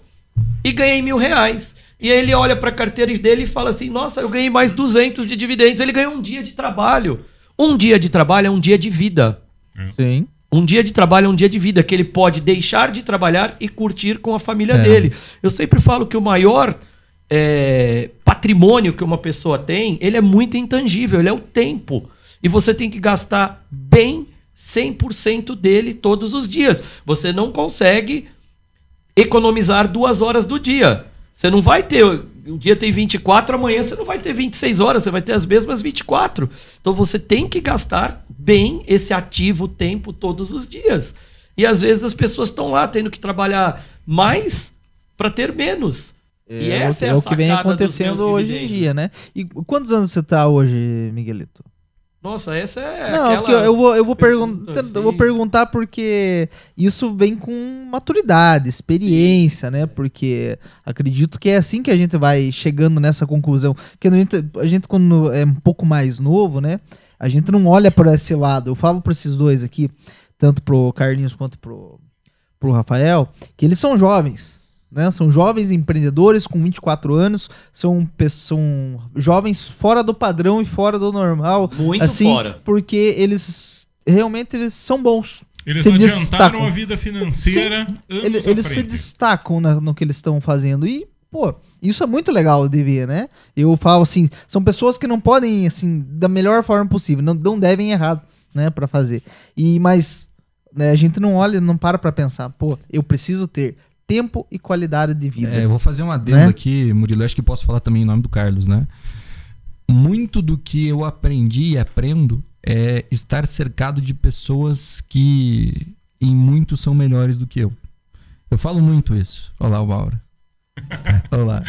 S5: e ganhei R$1.000. E aí ele olha para a carteira dele e fala assim, nossa, eu ganhei mais 200 de dividendos. Ele ganhou um dia de trabalho. Um dia de trabalho é um dia de vida.
S1: Sim.
S5: Um dia de trabalho é um dia de vida, que ele pode deixar de trabalhar e curtir com a família dele. Eu sempre falo que o maior patrimônio que uma pessoa tem, ele é muito intangível, ele é o tempo. E você tem que gastar bem 100% dele todos os dias. Você não consegue economizar 2 horas do dia. Você não vai ter... Um dia tem 24, amanhã você não vai ter 26 horas, você vai ter as mesmas 24. Então você tem que gastar bem esse ativo tempo todos os dias. E às vezes as pessoas estão lá tendo que trabalhar mais para ter menos. E essa é
S1: o que vem
S5: sacada dos
S1: acontecendo
S5: meus
S1: hoje em
S5: dividendos.
S1: dia, né? E quantos anos você tá hoje, Miguelito?
S5: Nossa, essa é
S1: Não,
S5: aquela...
S1: porque eu vou
S5: pergunta assim.
S1: eu vou perguntar porque isso vem com maturidade, experiência, né? Porque acredito que é assim que a gente vai chegando nessa conclusão. Porque a gente quando é um pouco mais novo, né? A gente não olha para esse lado. Eu falo para esses dois aqui, tanto pro Carlinhos quanto pro Rafael, que eles são jovens. Né? São jovens empreendedores com 24 anos, são jovens fora do padrão e fora do normal.
S5: Muito
S1: assim,
S5: fora.
S1: Porque eles realmente são bons.
S2: Eles
S1: Se
S2: adiantaram
S1: destacam.
S2: a vida financeira anos
S1: Eles
S2: à
S1: se
S2: frente.
S1: destacam no que eles estão fazendo. E, pô, isso é muito legal de ver, né? Eu falo assim, são pessoas que não podem, assim, da melhor forma possível, não devem errar, né, pra fazer. Mas né, a gente não olha, não para pra pensar, pô, eu preciso ter tempo e qualidade de vida.
S4: Eu vou fazer um adendo
S1: Né?
S4: aqui, Murilo, acho que posso falar também em nome do Carlos, né? Muito do que eu aprendi e aprendo é estar cercado de pessoas que em muito são melhores do que eu. Eu falo muito isso. Olá, o Mauro. Olá.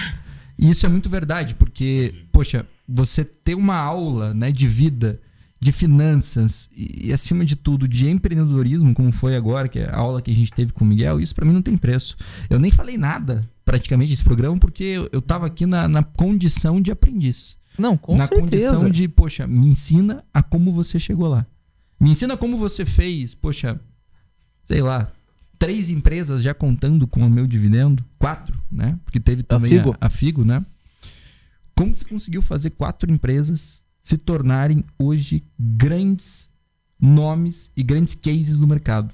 S4: E isso é muito verdade, porque, poxa, você ter uma aula, né, de vida, de finanças e acima de tudo, de empreendedorismo, como foi agora, que é a aula que a gente teve com o Miguel, isso pra mim não tem preço. Eu nem falei nada, praticamente, desse programa, porque eu tava aqui na condição de aprendiz.
S1: Não, com
S4: na
S1: certeza.
S4: condição de, poxa, me ensina a como você chegou lá. Me ensina como você fez, poxa, sei lá, 3 empresas já contando com o meu dividendo, 4, né? Porque teve também a Figo, né? Como você conseguiu fazer 4 empresas se tornarem hoje grandes nomes e grandes cases no mercado?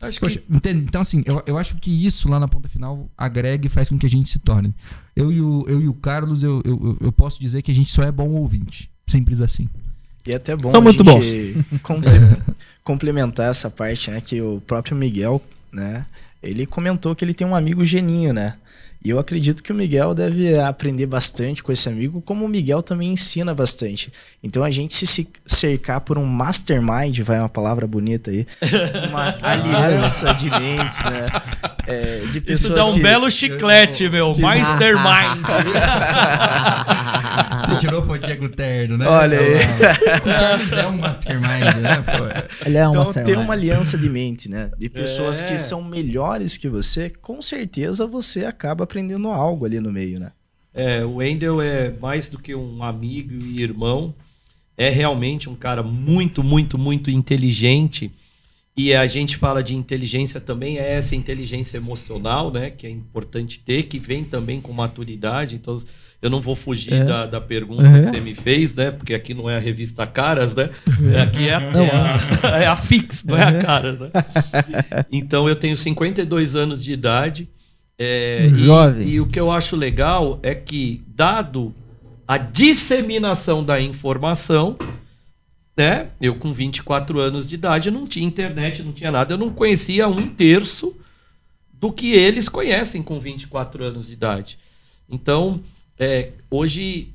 S5: Acho
S4: Poxa, entende? Então, assim, eu acho que isso lá na ponta final agrega e faz com que a gente se torne. Eu e o Carlos, eu posso dizer que a gente só é bom ouvinte. Simples assim.
S3: E é até bom
S1: São
S3: a
S1: muito
S3: gente complementar essa parte, né? Que o próprio Miguel, né? Ele comentou que ele tem um amigo geninho, né? E eu acredito que o Miguel deve aprender bastante com esse amigo, como o Miguel também ensina bastante. Então a gente se cercar por um mastermind, vai uma palavra bonita aí, uma aliança de mentes, né? De pessoas
S5: Isso dá um belo chiclete, meu. Mastermind.
S4: Você tirou fotinha com o terno, né?
S3: Olha aí.
S4: O Carlos é um mastermind, né? Pô.
S1: Ele é um
S3: Então
S1: mastermind.
S3: ter uma aliança de mente, né? De pessoas que são melhores que você, com certeza você acaba aprendendo algo ali no meio, né?
S5: O Wendel é mais do que um amigo e irmão. É realmente um cara muito, muito, muito inteligente. E a gente fala de inteligência também, é essa inteligência emocional, né? Que é importante ter, que vem também com maturidade. Então, eu não vou fugir da pergunta que você me fez, né? Porque aqui não é a revista Caras, né? Aqui é a Fix, não é a Caras, né? Então, eu tenho 52 anos de idade.
S1: Jovem.
S5: E o que eu acho legal é que, dado a disseminação da informação, né? Eu com 24 anos de idade não tinha internet, não tinha nada, eu não conhecia 1/3 do que eles conhecem com 24 anos de idade. Então, hoje,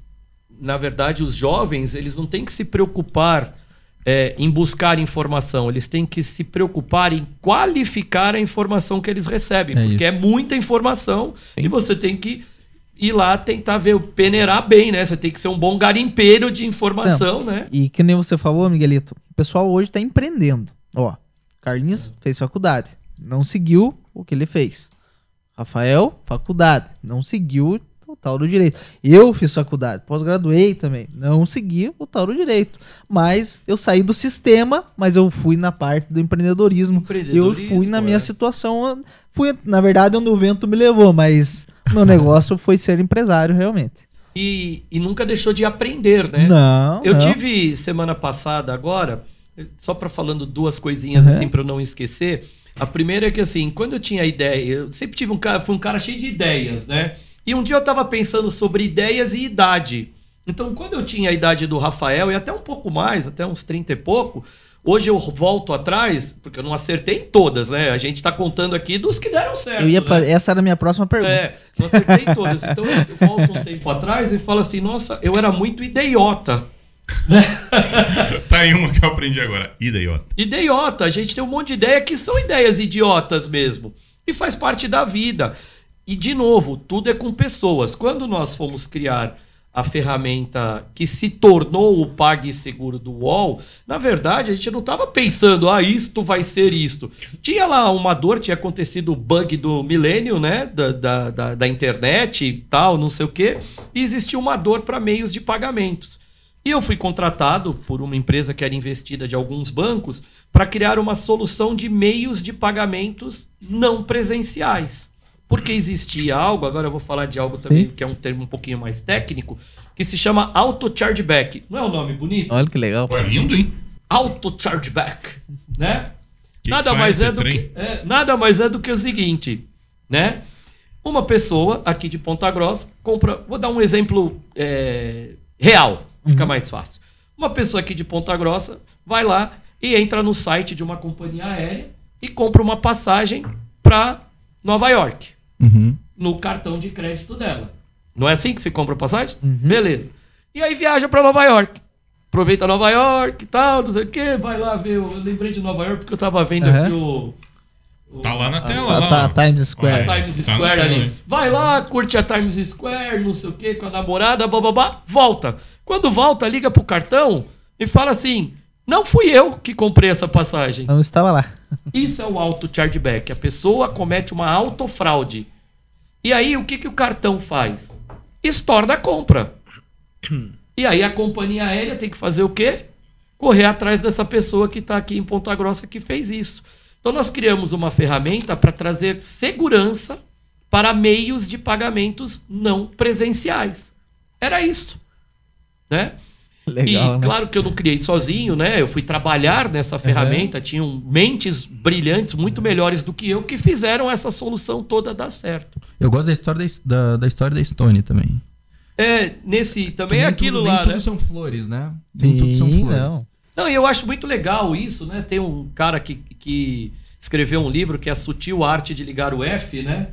S5: na verdade, os jovens, eles não têm que se preocupar em buscar informação, eles têm que se preocupar em qualificar a informação que eles recebem, porque é muita informação. Sim. E você tem que ir lá tentar peneirar bem, né? Você tem que ser um bom garimpeiro de informação, né?
S1: E que nem você falou, Miguelito, o pessoal hoje tá empreendendo. Ó, Carlinhos fez faculdade, não seguiu o que ele fez. Rafael, faculdade, não seguiu o tal do direito. Eu fiz faculdade, pós-graduei também, não segui o tal do direito. Mas eu saí do sistema, mas eu fui na parte do empreendedorismo. Eu fui na minha situação, na verdade, onde o vento me levou, mas meu negócio foi ser empresário, realmente.
S5: E nunca deixou de aprender, né?
S1: Não.
S5: Eu tive semana passada agora, só para falando duas coisinhas assim para eu não esquecer. A primeira é que assim, quando eu tinha ideia, eu sempre fui um cara cheio de ideias, né? E um dia eu tava pensando sobre ideias e idade. Então, quando eu tinha a idade do Rafael, e até um pouco mais, até uns 30 e pouco, hoje eu volto atrás, porque eu não acertei em todas, né? A gente tá contando aqui dos que deram certo. Né?
S1: Essa era a minha próxima pergunta.
S5: Não acertei em todas. Então eu volto um tempo atrás e falo assim, nossa, eu era muito ideiota.
S2: Tá aí uma que eu aprendi agora. Ideiota.
S5: Ideiota. A gente tem um monte de ideia que são ideias idiotas mesmo. E faz parte da vida. E, de novo, tudo é com pessoas. Quando nós fomos criar a ferramenta que se tornou o PagSeguro do UOL, na verdade, a gente não estava pensando, isto vai ser isto. Tinha lá uma dor, tinha acontecido o bug do milênio, né? Da internet e tal, não sei o quê. E existia uma dor para meios de pagamentos. E eu fui contratado por uma empresa que era investida de alguns bancos para criar uma solução de meios de pagamentos não presenciais. Porque existia algo, agora eu vou falar de algo também, que é um termo um pouquinho mais técnico, que se chama auto-chargeback. Não é um nome bonito?
S1: Olha que legal.
S2: É lindo, hein?
S5: Auto-chargeback, né? Nada mais é do que o seguinte, né? Uma pessoa aqui de Ponta Grossa compra... Vou dar um exemplo real, fica mais fácil. Uma pessoa aqui de Ponta Grossa vai lá e entra no site de uma companhia aérea e compra uma passagem para Nova York. No cartão de crédito dela. Não é assim que se compra passagem? Beleza. E aí viaja para Nova York. Aproveita Nova York e tal, não sei o quê. Vai lá ver. Eu lembrei de Nova York porque eu tava vendo aqui o...
S2: Tá lá na tela.
S1: A Times Square.
S5: A Times Square ali. Vai lá, curte a Times Square, não sei o quê, com a namorada, bababá, volta. Quando volta, liga pro cartão e fala assim, não fui eu que comprei essa passagem.
S1: Não estava lá.
S5: Isso é o auto-chargeback. A pessoa comete uma autofraude. E aí, o que o cartão faz? Estorna a compra. E aí, a companhia aérea tem que fazer o quê? Correr atrás dessa pessoa que está aqui em Ponta Grossa que fez isso. Então, nós criamos uma ferramenta para trazer segurança para meios de pagamentos não presenciais. Era isso. Né?
S1: Legal,
S5: e claro que eu não criei sozinho, né? Eu fui trabalhar nessa ferramenta, tinham mentes brilhantes, muito melhores do que eu, que fizeram essa solução toda dar certo.
S4: Eu gosto da história da história da Stone também.
S5: Também é aquilo lá, né?
S4: Nem tudo são flores, né? Nem tudo são flores.
S5: Não, e eu acho muito legal isso, né? Tem um cara que escreveu um livro que é A Sutil Arte de Ligar o F, né?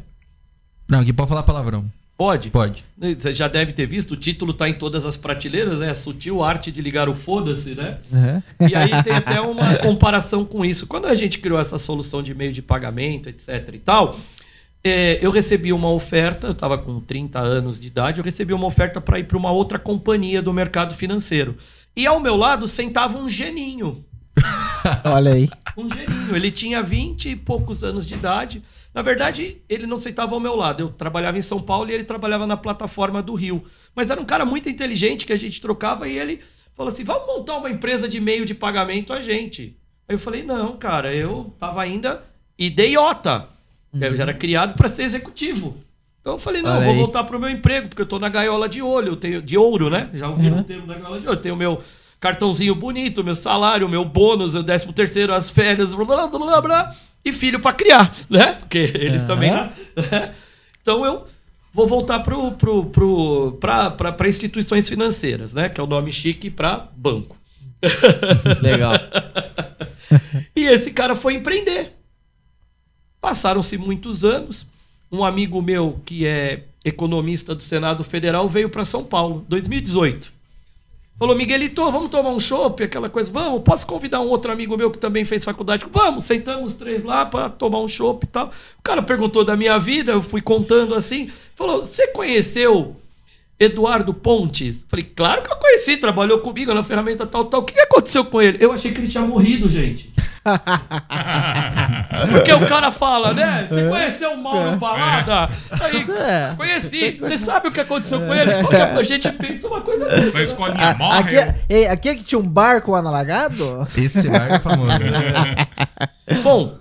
S4: Não, aqui pode falar palavrão.
S5: Pode?
S4: Pode.
S5: Você já deve ter visto, o título tá em todas as prateleiras, é a sutil arte de ligar o foda-se, né?
S1: Uhum.
S5: E aí tem até uma comparação com isso. Quando a gente criou essa solução de meio de pagamento, etc e tal, eu recebi uma oferta, eu estava com 30 anos de idade, eu recebi uma oferta para ir para uma outra companhia do mercado financeiro. E ao meu lado sentava um geninho.
S1: Olha aí.
S5: Um geninho. Ele tinha 20 e poucos anos de idade. Na verdade, ele não sentava ao meu lado. Eu trabalhava em São Paulo e ele trabalhava na plataforma do Rio. Mas era um cara muito inteligente que a gente trocava e ele falou assim, vamos montar uma empresa de meio de pagamento a gente. Aí eu falei, não, cara, eu tava ainda idiota. Eu já era criado para ser executivo. Então eu falei, não, eu vou voltar pro meu emprego, porque eu tô na gaiola de ouro, eu tenho de ouro, né? Já ouviram o termo da gaiola de ouro. Eu tenho meu cartãozinho bonito, meu salário, meu bônus, o 13º, as férias, blá, blá, blá, blá, e filho para criar, né? Porque eles também... Né? Então eu vou voltar para instituições financeiras, né? Que é o nome chique para banco.
S1: Legal.
S5: E esse cara foi empreender. Passaram-se muitos anos. Um amigo meu, que é economista do Senado Federal, veio para São Paulo, 2018. Falou, Miguelito, vamos tomar um chopp, aquela coisa. Vamos, posso convidar um outro amigo meu que também fez faculdade? Vamos, sentamos os três lá para tomar um chopp e tal. O cara perguntou da minha vida, eu fui contando assim. Falou, você conheceu Eduardo Pontes? Falei, claro que eu conheci, trabalhou comigo na ferramenta tal. O que aconteceu com ele? Eu achei que ele tinha morrido, gente. Porque o cara fala, né? Você conheceu o Mauro Balada? Aí, conheci. Você sabe o que aconteceu com ele? A gente pensa uma coisa...
S2: A escolinha morre.
S1: Aqui que tinha um barco lá no Alagado?
S4: Esse barco é famoso.
S5: Bom,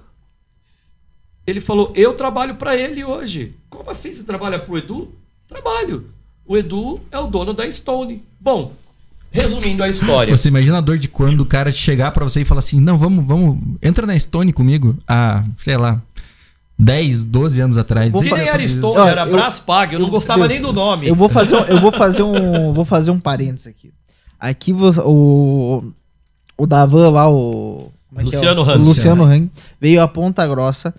S5: ele falou, eu trabalho pra ele hoje. Como assim você trabalha pro Edu? Trabalho. O Edu é o dono da Stone. Bom, resumindo a história.
S4: Você imagina a dor de quando o cara chegar pra você e falar assim, não, vamos, entra na Stone comigo há, sei lá, 10, 12 anos atrás.
S5: Que nem era Stone, era Braspag, eu não gostava nem do nome.
S1: Eu vou fazer um parênteses aqui. Aqui o Davan lá,
S5: Luciano
S1: Hang. O Luciano Hang veio a Ponta Grossa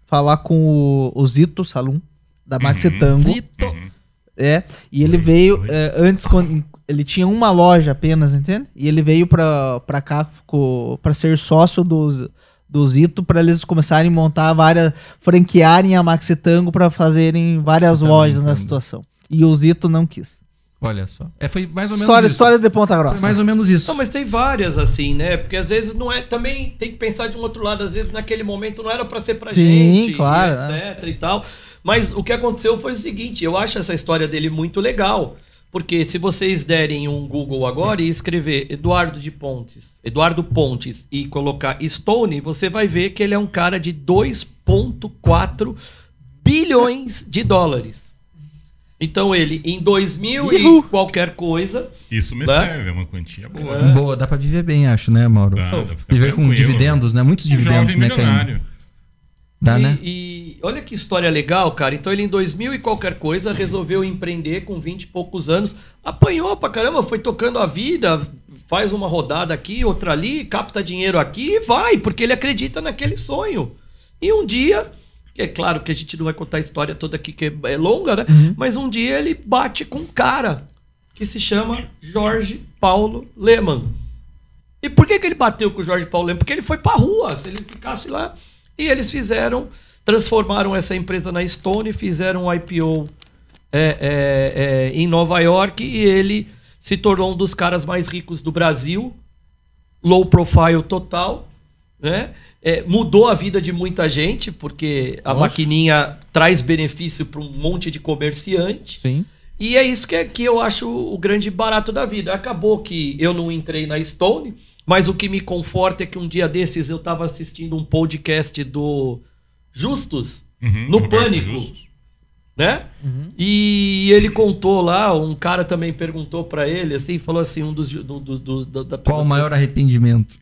S1: falar com o Zito Salum, da Maxi Tango.
S4: Zito.
S1: E ele veio antes, quando ele tinha uma loja apenas, entende? E ele veio pra cá pra ser sócio do Zito, pra eles começarem a montar franquearem a Maxi Tango pra fazerem várias lojas na situação. E o Zito não quis.
S4: Olha só. Foi mais ou menos
S1: Histórias de Ponta Grossa.
S4: Foi mais ou menos isso.
S5: Não, mas tem várias assim, né? Porque às vezes não é... Também tem que pensar de um outro lado. Às vezes naquele momento não era pra ser pra gente,
S1: claro,
S5: etc e tal. Mas o que aconteceu foi o seguinte, eu acho essa história dele muito legal, porque se vocês derem um Google agora e escrever Eduardo Pontes e colocar Stone, você vai ver que ele é um cara de 2,4 bilhões de dólares. Então ele, em 2000 e qualquer coisa...
S2: Isso me serve, é uma quantia boa.
S4: Boa, dá pra viver bem, acho, né, Mauro?
S2: Dá pra ficar
S4: viver com
S2: tranquilo.
S4: dividendos, né? Muitos dividendos,
S2: Jovem
S4: né,
S2: milionário.
S4: Dá, né?
S5: E olha que história legal, cara. Então ele em 2000 e qualquer coisa resolveu empreender com 20 e poucos anos. Apanhou pra caramba, foi tocando a vida, faz uma rodada aqui, outra ali, capta dinheiro aqui e vai, porque ele acredita naquele sonho. E um dia, é claro que a gente não vai contar a história toda aqui que é longa, né? Mas um dia ele bate com um cara que se chama Jorge Paulo Lemann. E por que ele bateu com o Jorge Paulo Lemann? Porque ele foi pra rua, se ele ficasse lá... E eles transformaram essa empresa na Stone, fizeram um IPO em Nova York e ele se tornou um dos caras mais ricos do Brasil, low profile total, né? Mudou a vida de muita gente, porque a maquininha traz benefício para um monte de comerciante.
S1: Sim.
S5: E é isso que eu acho o grande barato da vida. Acabou que eu não entrei na Stone, mas o que me conforta é que um dia desses eu estava assistindo um podcast do Justus, no Pânico,
S2: Justus.
S5: Né? E ele contou lá, um cara também perguntou para ele, assim, falou assim,
S4: qual o maior arrependimento?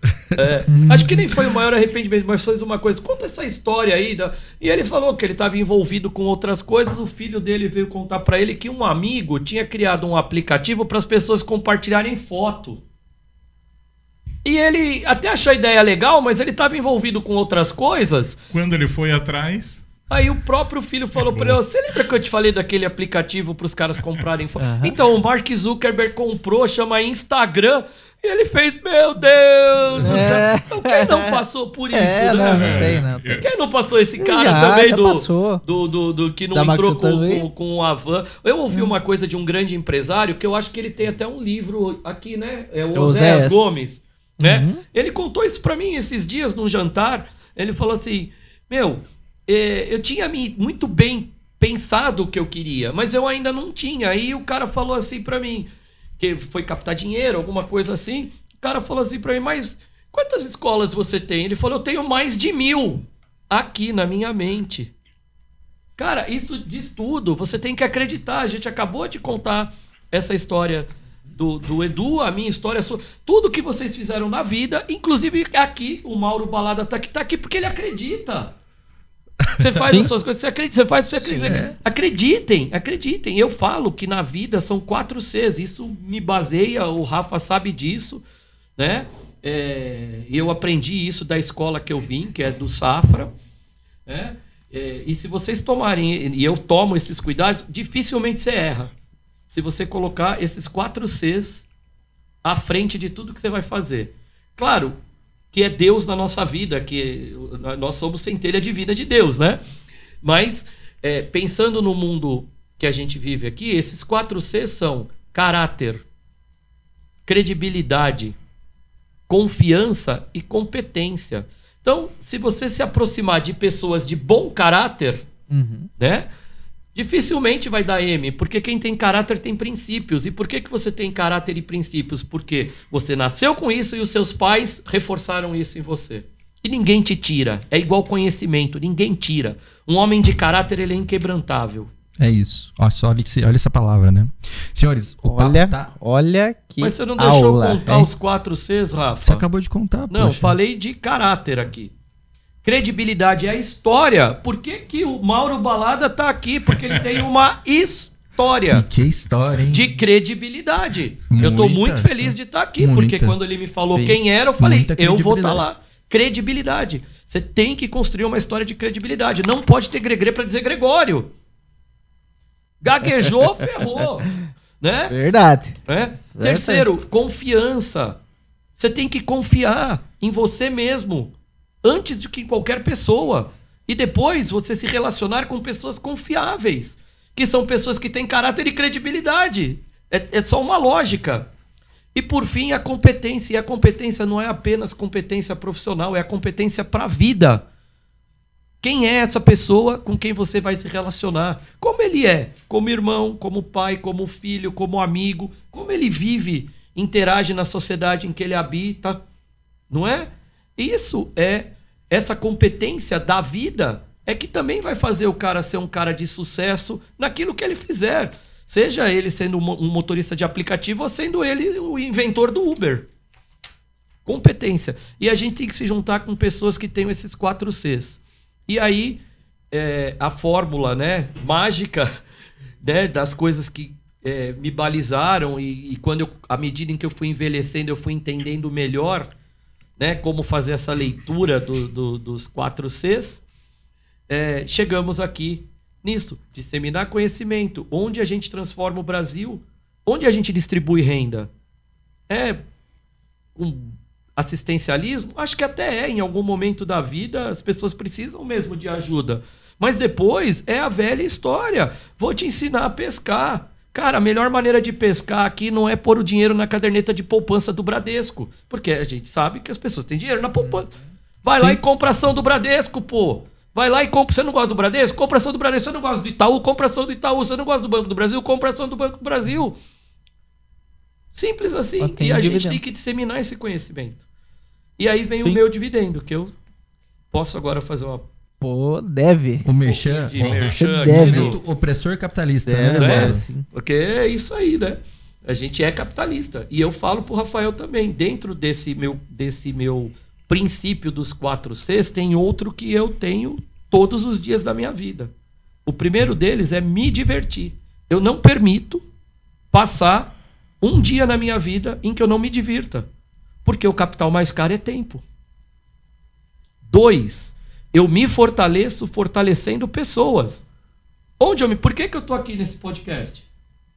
S5: Acho que nem foi o maior arrependimento, mas foi uma coisa, conta essa história aí. E ele falou que ele estava envolvido com outras coisas, o filho dele veio contar para ele que um amigo tinha criado um aplicativo para as pessoas compartilharem foto. E ele até achou a ideia legal, mas ele estava envolvido com outras coisas.
S2: Quando ele foi atrás...
S5: Aí o próprio filho falou pra ele, você lembra que eu te falei daquele aplicativo pros caras comprarem? Então, o Mark Zuckerberg comprou, chama Instagram, e ele fez, meu Deus! Então quem não passou por isso, né?
S1: Não tem, não.
S5: Quem não passou esse cara
S1: Já
S5: também
S1: passou.
S5: do que não
S1: Da
S5: entrou
S1: Maxi
S5: com o Avan? Eu ouvi uma coisa de um grande empresário, que eu acho que ele tem até um livro aqui, né? É o Oséias Gomes, né? Ele contou isso pra mim esses dias num jantar. Ele falou assim, eu tinha muito bem pensado o que eu queria, mas eu ainda não tinha. Aí o cara falou assim pra mim, que foi captar dinheiro, alguma coisa assim. O cara falou assim pra mim, mas quantas escolas você tem? Ele falou, eu tenho mais de 1000 aqui na minha mente. Cara, isso diz tudo. Você tem que acreditar. A gente acabou de contar essa história do Edu, a minha história, tudo que vocês fizeram na vida, inclusive aqui, o Mauro Balada tá aqui porque ele acredita. Você faz as suas coisas, você acredita, você faz, você acredita. Acreditem. Eu falo que na vida são 4 Cs, isso me baseia, o Rafa sabe disso, né? Eu aprendi isso da escola que eu vim, que é do Safra, né? E se vocês tomarem, e eu tomo esses cuidados, dificilmente você erra. Se você colocar esses 4 Cs à frente de tudo que você vai fazer. Claro que é Deus na nossa vida, que nós somos centelha divina de Deus, né? Mas, pensando no mundo que a gente vive aqui, esses 4 Cs são caráter, credibilidade, confiança e competência. Então, se você se aproximar de pessoas de bom caráter, né? Dificilmente vai dar M, porque quem tem caráter tem princípios. E por que você tem caráter e princípios? Porque você nasceu com isso e os seus pais reforçaram isso em você. E ninguém te tira. É igual conhecimento, ninguém tira. Um homem de caráter, ele é inquebrantável.
S4: É isso. Olha essa palavra, né? Senhores,
S1: olha que
S5: Mas você não deixou contar os 4 Cs, Rafa?
S4: Você acabou de contar,
S5: Não,
S4: poxa.
S5: falei de caráter aqui. Credibilidade é a história. Por que o Mauro Balada tá aqui? Porque ele tem uma história.
S4: E que história, hein?
S5: De credibilidade. Eu tô muito feliz de estar aqui, porque quando ele me falou quem era, eu falei, eu vou estar lá. Credibilidade. Você tem que construir uma história de credibilidade. Não pode ter Gregre para dizer Gregório. Gaguejou, ferrou. Né?
S1: Verdade.
S5: Terceiro, confiança. Você tem que confiar em você mesmo antes de que qualquer pessoa. E depois você se relacionar com pessoas confiáveis, que são pessoas que têm caráter e credibilidade. É só uma lógica. E por fim, a competência. E a competência não é apenas competência profissional, é a competência para a vida. Quem é essa pessoa com quem você vai se relacionar? Como ele é? Como irmão, como pai, como filho, como amigo. Como ele vive, interage na sociedade em que ele habita. Não é? Isso essa competência da vida é que também vai fazer o cara ser um cara de sucesso naquilo que ele fizer. Seja ele sendo um motorista de aplicativo ou sendo ele o inventor do Uber. Competência. E a gente tem que se juntar com pessoas que tenham esses 4 Cs. E aí, a fórmula, né, mágica, né, das coisas que me balizaram e quando à medida em que eu fui envelhecendo, eu fui entendendo melhor, né, como fazer essa leitura dos 4 Cs, chegamos aqui nisso, disseminar conhecimento, onde a gente transforma o Brasil, onde a gente distribui renda. Um assistencialismo? Acho que até em algum momento da vida as pessoas precisam mesmo de ajuda. Mas depois é a velha história. Vou te ensinar a pescar. Cara, a melhor maneira de pescar aqui não é pôr o dinheiro na caderneta de poupança do Bradesco. Porque a gente sabe que as pessoas têm dinheiro na poupança. Vai lá e compra ação do Bradesco, pô. Vai lá e compra. Você não gosta do Bradesco? Compra ação do Bradesco. Você não gosta do Itaú? Compra ação do Itaú. Você não gosta do Banco do Brasil? Compra ação do Banco do Brasil. Simples assim. E a gente tem que disseminar esse conhecimento. E aí vem o meu dividendo, que eu posso agora fazer uma...
S1: Pô, deve.
S4: O merchan.
S1: Deve.
S4: Opressor capitalista,
S1: né?
S5: Porque é isso aí, né? A gente é capitalista. E eu falo pro Rafael também, dentro desse meu princípio dos 4 Cs, tem outro que eu tenho todos os dias da minha vida. O primeiro deles é me divertir. Eu não permito passar um dia na minha vida em que eu não me divirta. Porque o capital mais caro é tempo. 2, Eu me fortaleço fortalecendo pessoas. Por que eu tô aqui nesse podcast?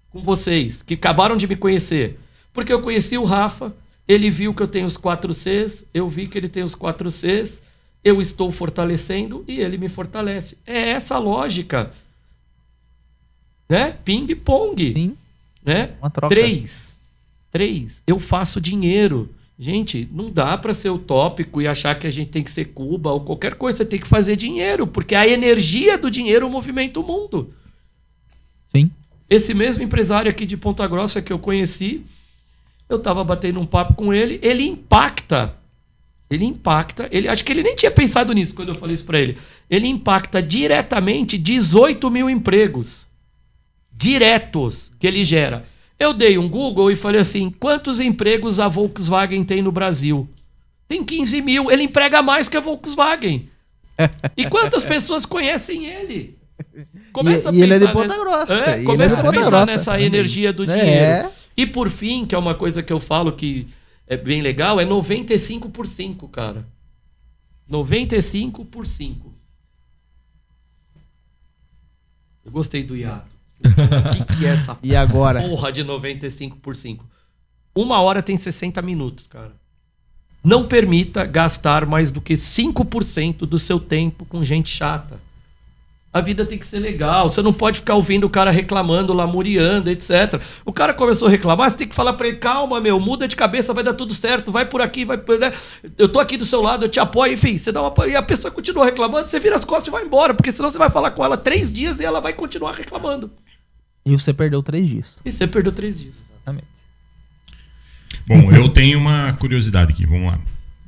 S5: Com vocês, que acabaram de me conhecer. Porque eu conheci o Rafa, ele viu que eu tenho os 4 Cs, eu vi que ele tem os 4 Cs, eu estou fortalecendo e ele me fortalece. É essa a lógica. Né? Ping-pong.
S1: Sim.
S5: Né?
S1: Uma troca.
S5: 3. Eu faço dinheiro. Gente, não dá para ser utópico e achar que a gente tem que ser Cuba ou qualquer coisa. Você tem que fazer dinheiro, porque a energia do dinheiro movimenta o mundo.
S1: Sim.
S5: Esse mesmo empresário aqui de Ponta Grossa que eu conheci, eu estava batendo um papo com ele, ele impacta, acho que ele nem tinha pensado nisso quando eu falei isso para ele. Ele impacta diretamente 18 mil empregos diretos que ele gera. Eu dei um Google e falei assim, quantos empregos a Volkswagen tem no Brasil? Tem 15 mil, ele emprega mais que a Volkswagen. E quantas pessoas conhecem ele? Começa a pensar
S1: ele é de Ponta Grossa.
S5: Começa a pensar nessa energia do dinheiro.
S1: É.
S5: E por fim, que é uma coisa que eu falo que é bem legal, é 95 por 5, cara. 95 por 5. Eu gostei do hiato. O que é essa
S1: E agora?
S5: porra de 95 por 5? 1 hora tem 60 minutos, cara. Não permita gastar mais do que 5% do seu tempo com gente chata. A vida tem que ser legal. Você não pode ficar ouvindo o cara reclamando, lamuriando, etc. O cara começou a reclamar, você tem que falar pra ele, calma, muda de cabeça, vai dar tudo certo, vai por aqui, vai por... Né? Eu tô aqui do seu lado, eu te apoio, enfim, você dá uma... E a pessoa continua reclamando, você vira as costas e vai embora, porque senão você vai falar com ela 3 dias e ela vai continuar reclamando.
S1: E você perdeu 3 dias.
S5: E você perdeu 3 dias.
S1: Exatamente.
S2: Bom, eu tenho uma curiosidade aqui, vamos lá.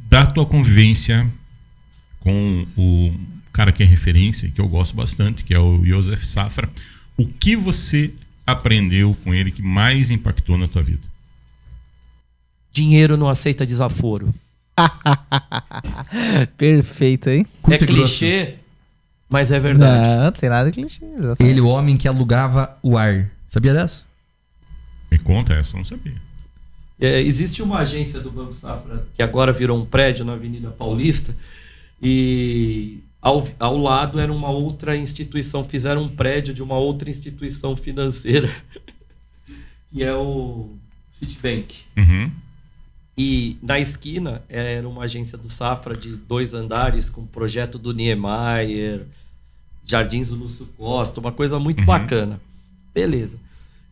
S2: Da tua convivência com o cara que é referência, que eu gosto bastante, que é o Joseph Safra, o que você aprendeu com ele que mais impactou na tua vida?
S5: Dinheiro não aceita desaforo.
S1: Perfeito, hein?
S4: Curto
S5: É
S4: e grosso.
S5: clichê, mas é verdade.
S1: Não, tem nada de clichê. Exatamente.
S4: Ele, o homem que alugava o ar. Sabia dessa?
S2: Me conta essa, eu não sabia.
S5: Existe uma agência do Banco Safra que agora virou um prédio na Avenida Paulista e ao lado era uma outra instituição, fizeram um prédio de uma outra instituição financeira que é o Citibank.
S2: Uhum.
S5: E na esquina era uma agência do Safra de 2 andares com projeto do Niemeyer, Jardins do Lúcio Costa, uma coisa muito bacana. Beleza.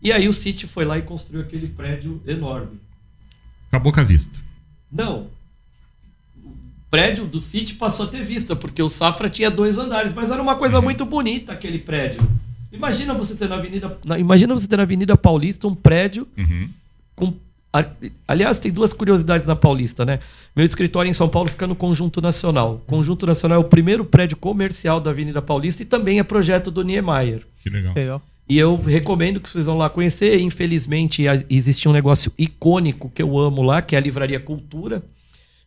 S5: E aí o Citi foi lá e construiu aquele prédio enorme.
S2: Acabou com a vista.
S5: Não. O prédio do Citi passou a ter vista, porque o Safra tinha 2 andares, mas era uma coisa muito bonita aquele prédio. Imagina você ter na Avenida Paulista um prédio com... Aliás, tem 2 curiosidades na Paulista, né? Meu escritório em São Paulo fica no Conjunto Nacional. O Conjunto Nacional é o primeiro prédio comercial da Avenida Paulista e também é projeto do Niemeyer.
S2: Que legal.
S1: Legal.
S5: E eu recomendo que vocês vão lá conhecer. Infelizmente, existe um negócio icônico que eu amo lá, que é a Livraria Cultura.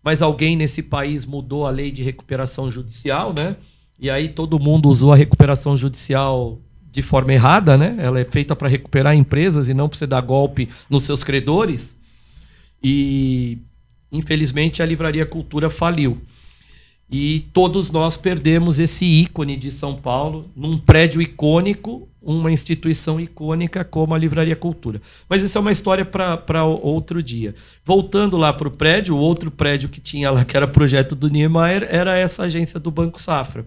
S5: Mas alguém nesse país mudou a lei de recuperação judicial, né? E aí todo mundo usou a recuperação judicial de forma errada, né? Ela é feita para recuperar empresas e não para você dar golpe nos seus credores. E, infelizmente, a Livraria Cultura faliu. E todos nós perdemos esse ícone de São Paulo num prédio icônico, uma instituição icônica como a Livraria Cultura. Mas isso é uma história para outro dia. Voltando lá para o prédio, o outro prédio que tinha lá, que era projeto do Niemeyer, era essa agência do Banco Safra.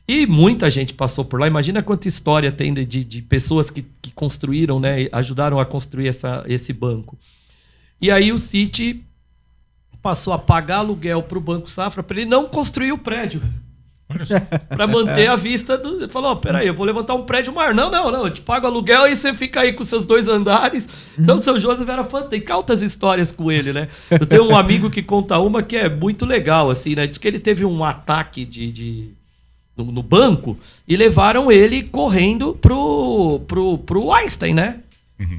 S5: E muita gente passou por lá. Imagina quanta história tem de pessoas que construíram, né, ajudaram a construir esse banco. E aí o Citi passou a pagar aluguel para o Banco Safra para ele não construir o prédio.
S2: Olha só.
S5: Para manter a vista do... Ele falou, peraí, eu vou levantar um prédio maior. Não, eu te pago aluguel e você fica aí com seus 2 andares. Então o seu Joseph era fã, tem altas histórias com ele, né? Eu tenho um amigo que conta uma que é muito legal, assim, né? Diz que ele teve um ataque no banco e levaram ele correndo pro Einstein, né?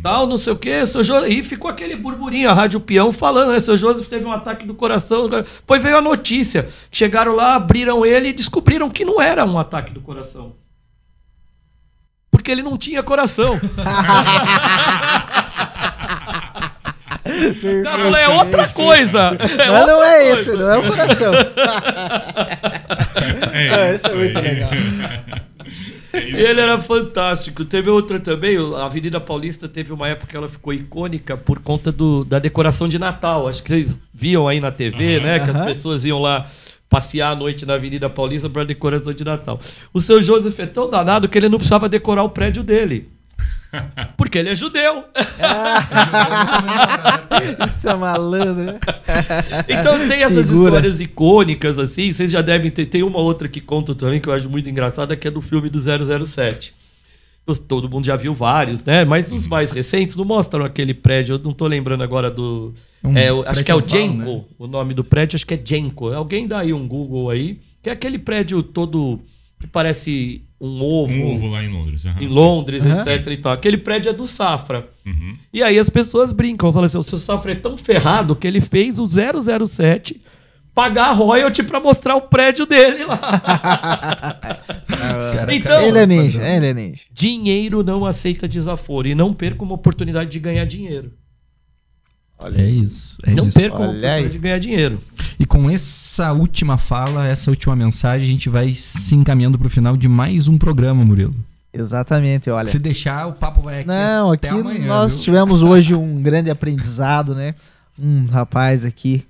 S5: Tal, não sei o quê, seu Joseph... E ficou aquele burburinho, a Rádio Peão falando, né? Seu Joseph teve um ataque do coração. Depois veio a notícia. Chegaram lá, abriram ele e descobriram que não era um ataque do coração. Porque ele não tinha coração. Eu falei, é outra coisa.
S1: Mas não é esse, não é o coração. Isso é muito legal.
S5: Ele era fantástico. Teve outra também, a Avenida Paulista teve uma época que ela ficou icônica por conta da decoração de Natal. Acho que vocês viam aí na TV, né? Que as pessoas iam lá passear à noite na Avenida Paulista para decoração de Natal. O seu Joseph é tão danado que ele não precisava decorar o prédio dele. Porque ele é judeu.
S1: Isso é malandro, né?
S5: Então tem essas histórias icônicas, assim. Vocês já devem ter. Tem uma outra que conto também, que eu acho muito engraçada, que é do filme do 007. Todo mundo já viu vários, né? Mas os mais recentes não mostram aquele prédio. Eu não tô lembrando agora do... acho que é o Genco, né? O nome do prédio, acho que é Genco. Alguém dá aí um Google aí. Que é aquele prédio todo que parece um ovo.
S2: Um ovo lá em Londres.
S5: Em Londres, etc. E tal. Aquele prédio é do Safra. E aí as pessoas brincam. Falam assim, o seu Safra é tão ferrado que ele fez o 007 pagar royalty pra mostrar o prédio dele lá. Então,
S1: ele é ninja.
S5: Dinheiro não aceita desaforo. E não perca uma oportunidade de ganhar dinheiro.
S4: É isso.
S5: Não perca uma oportunidade de ganhar dinheiro.
S4: E com essa última fala, essa última mensagem, a gente vai se encaminhando pro final de mais um programa, Murilo.
S1: Exatamente, olha.
S4: Se deixar, o papo vai aqui até amanhã.
S1: Nós tivemos hoje um grande aprendizado, né? Um rapaz aqui,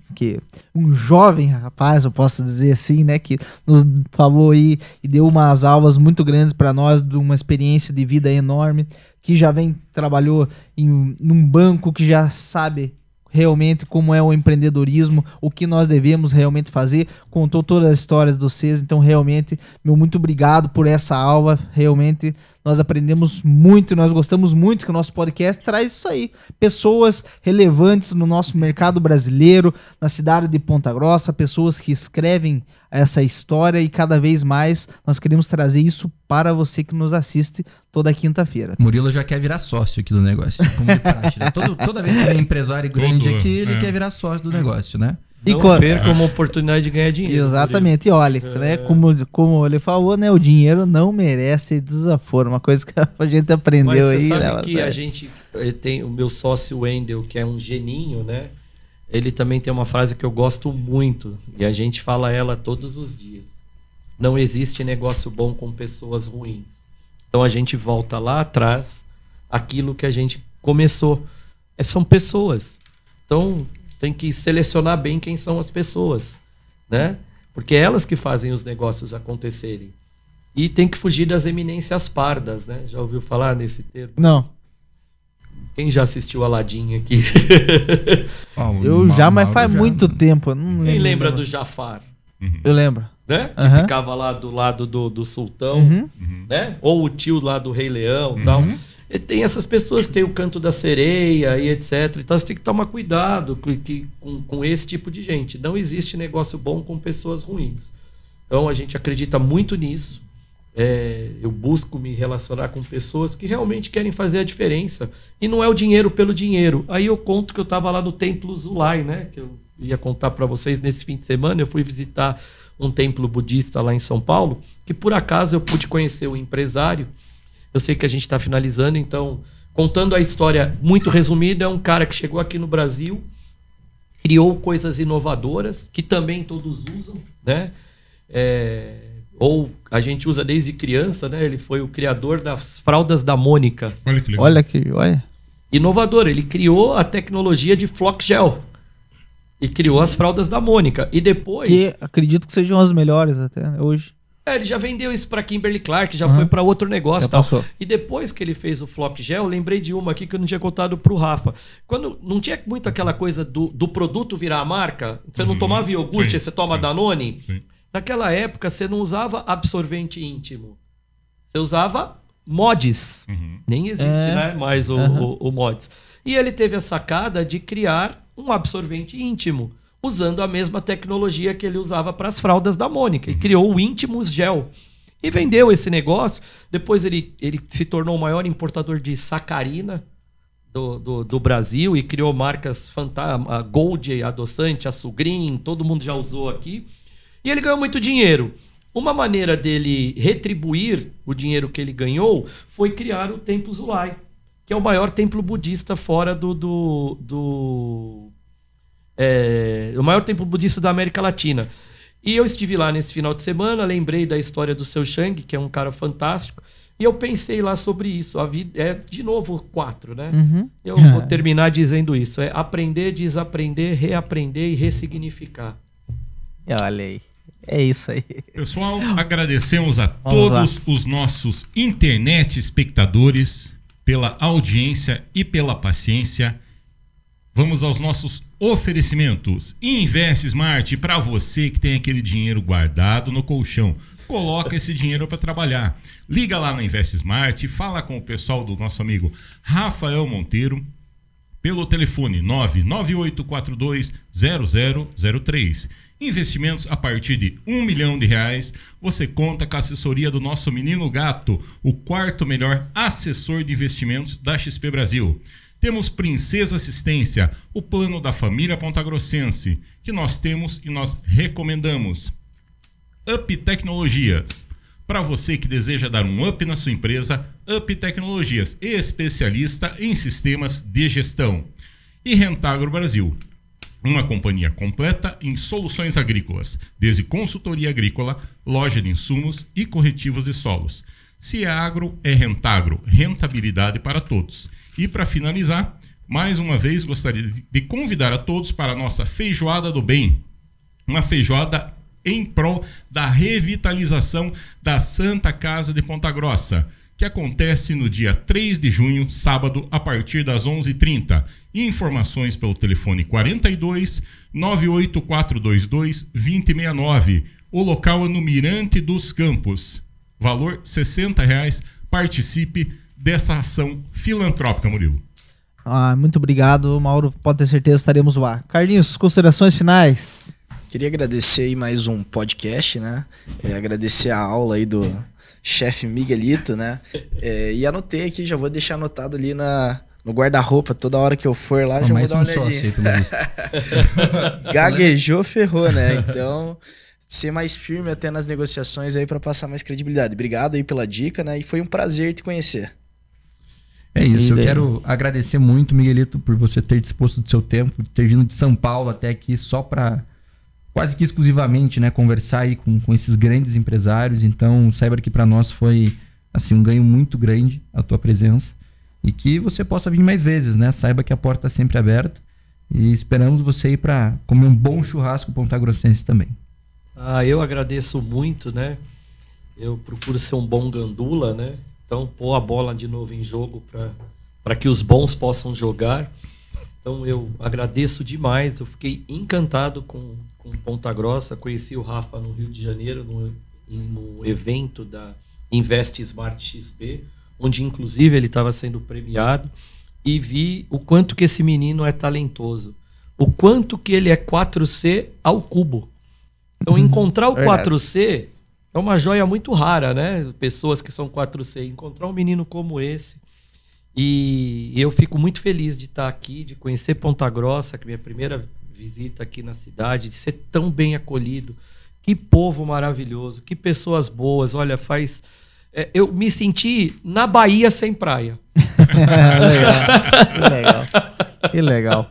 S1: um jovem rapaz, eu posso dizer assim, né? Que nos falou aí e deu umas aulas muito grandes para nós, de uma experiência de vida enorme, que já trabalhou num banco, que já sabe realmente como é o empreendedorismo, o que nós devemos realmente fazer, contou todas as histórias de vocês, então realmente, muito obrigado por essa aula, realmente nós aprendemos muito, nós gostamos muito que o nosso podcast traz isso aí, pessoas relevantes no nosso mercado brasileiro, na cidade de Ponta Grossa, pessoas que escrevem essa história e cada vez mais nós queremos trazer isso para você que nos assiste toda quinta-feira.
S4: Murilo já quer virar sócio aqui do negócio, como de praxe, né? Toda vez que vem empresário grande aqui, ele quer virar sócio do negócio, né?
S5: Não perca uma oportunidade de ganhar dinheiro.
S1: Exatamente. E olha, né, como ele falou, né, o dinheiro não merece desaforo. Uma coisa que a gente aprendeu. Mas
S5: você
S1: aí.
S5: Sabe que a gente tem o meu sócio Wendel, que é um geninho, né? Ele também tem uma frase que eu gosto muito e a gente fala ela todos os dias. Não existe negócio bom com pessoas ruins. Então a gente volta lá atrás, aquilo que a gente começou. São pessoas. Então tem que selecionar bem quem são as pessoas, né? Porque é elas que fazem os negócios acontecerem. E tem que fugir das eminências pardas, né? Já ouviu falar nesse termo?
S1: Não.
S5: Quem já assistiu Aladdin aqui?
S1: Eu já, mas faz muito tempo. Eu não
S5: Quem lembra do Jafar?
S1: Eu lembro.
S5: Né? Que ficava lá do lado do sultão, né? Ou o tio lá do Rei Leão e tal. E tem essas pessoas que tem o canto da sereia e etc. Então você tem que tomar cuidado com esse tipo de gente. Não existe negócio bom com pessoas ruins. Então a gente acredita muito nisso. Eu busco me relacionar com pessoas que realmente querem fazer a diferença. E não é o dinheiro pelo dinheiro. Aí eu conto que eu estava lá no Templo Zulai, né? Que eu ia contar para vocês nesse fim de semana. Eu fui visitar um templo budista lá em São Paulo, que por acaso eu pude conhecer o empresário. Eu sei que a gente está finalizando, então, contando a história muito resumida, é um cara que chegou aqui no Brasil, criou coisas inovadoras, que também todos usam, né? Ou a gente usa desde criança, né? Ele foi o criador das fraldas da Mônica.
S2: Olha que legal.
S1: Olha.
S5: Inovador, ele criou a tecnologia de Flock Gel. E criou as fraldas da Mônica. E depois...
S1: Que acredito que sejam as melhores até, né, hoje.
S5: Ele já vendeu isso para Kimberly Clark, já foi para outro negócio e tal. E depois que ele fez o Flock Gel, eu lembrei de uma aqui que eu não tinha contado pro Rafa. Quando não tinha muito aquela coisa do produto virar a marca, você não tomava iogurte, você toma Danone. Sim. Naquela época, você não usava absorvente íntimo. Você usava Mods. Nem existe né, mais o Mods. E ele teve a sacada de criar um absorvente íntimo, usando a mesma tecnologia que ele usava para as fraldas da Mônica. E criou o Intimus Gel. E vendeu esse negócio. Depois ele se tornou o maior importador de sacarina do Brasil e criou marcas fantásticas. A Gold, adoçante, a Sugrin, todo mundo já usou aqui. E ele ganhou muito dinheiro. Uma maneira dele retribuir o dinheiro que ele ganhou foi criar o Templo Zulai, que é o maior templo budista fora o maior templo budista da América Latina. E eu estive lá nesse final de semana, lembrei da história do seu Chang, que é um cara fantástico, e eu pensei lá sobre isso. A vida é, de novo, 4, né? Eu vou terminar dizendo isso. É aprender, desaprender, reaprender e ressignificar.
S1: Olha aí. É isso aí.
S2: Pessoal, agradecemos a todos os nossos internet espectadores pela audiência e pela paciência. Vamos aos nossos oferecimentos. Invest Smart, para você que tem aquele dinheiro guardado no colchão. Coloca esse dinheiro para trabalhar. Liga lá na Invest Smart, fala com o pessoal do nosso amigo Rafael Monteiro pelo telefone 998420003. Investimentos a partir de R$1 milhão. Você conta com a assessoria do nosso menino gato, o 4º melhor assessor de investimentos da XP Brasil. Temos Princesa Assistência, o plano da família pontagrossense, que nós temos e nós recomendamos. Up Tecnologias. Para você que deseja dar um up na sua empresa, Up Tecnologias, especialista em sistemas de gestão. E Rentagro Brasil. Uma companhia completa em soluções agrícolas, desde consultoria agrícola, loja de insumos e corretivos de solos. Se é agro, é Rentagro, rentabilidade para todos. E para finalizar, mais uma vez gostaria de convidar a todos para a nossa Feijoada do Bem. Uma feijoada em prol da revitalização da Santa Casa de Ponta Grossa, que acontece no dia 3 de junho, sábado, a partir das 11h30. Informações pelo telefone 42 98422 2069. O local é no Mirante dos Campos. Valor R$60. Participe dessa ação filantrópica, Murilo.
S1: Muito obrigado, Mauro. Pode ter certeza, estaremos lá. Carlinhos, considerações finais?
S3: Queria agradecer aí mais um podcast, né? Agradecer a aula aí do chefe Miguelito, né? E anotei aqui, já vou deixar anotado ali no guarda-roupa, toda hora que eu for lá, já vou dar uma olhadinha. Gaguejou, ferrou, né? Então, ser mais firme até nas negociações aí para passar mais credibilidade. Obrigado aí pela dica, né? E foi um prazer te conhecer.
S4: É isso, eu quero agradecer muito, Miguelito, por você ter disposto do seu tempo, ter vindo de São Paulo até aqui só para quase que exclusivamente, né, conversar aí com esses grandes empresários. Então, saiba que para nós foi assim, um ganho muito grande a tua presença e que você possa vir mais vezes, né? Saiba que a porta está sempre aberta e esperamos você ir para comer um bom churrasco pontagrossense também.
S5: Eu agradeço muito, né? Eu procuro ser um bom gandula, né? Então, pôr a bola de novo em jogo para que os bons possam jogar. Então, eu agradeço demais. Eu fiquei encantado com Ponta Grossa. Conheci o Rafa no Rio de Janeiro, no evento da Invest Smart XP, onde, inclusive, ele estava sendo premiado. E vi o quanto que esse menino é talentoso. O quanto que ele é 4C ao cubo. Então, encontrar o 4C é uma joia muito rara, né? Pessoas que são 4C. Encontrar um menino como esse. E eu fico muito feliz de estar aqui, de conhecer Ponta Grossa, que é minha primeira visita aqui na cidade, de ser tão bem acolhido. Que povo maravilhoso, que pessoas boas. Olha, eu me senti na Bahia sem praia.
S1: Que legal.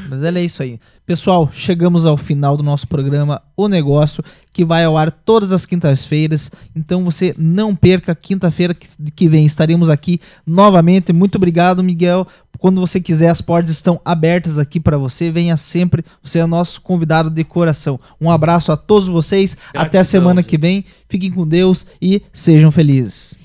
S1: Mas é isso aí. Pessoal, chegamos ao final do nosso programa O Negócio, que vai ao ar todas as quintas-feiras. Então você não perca, quinta-feira que vem estaremos aqui novamente. Muito obrigado, Miguel. Quando você quiser, as portas estão abertas aqui para você. Venha sempre, você é nosso convidado de coração. Um abraço a todos vocês. Gratidão, até a semana que vem. Fiquem com Deus e sejam felizes.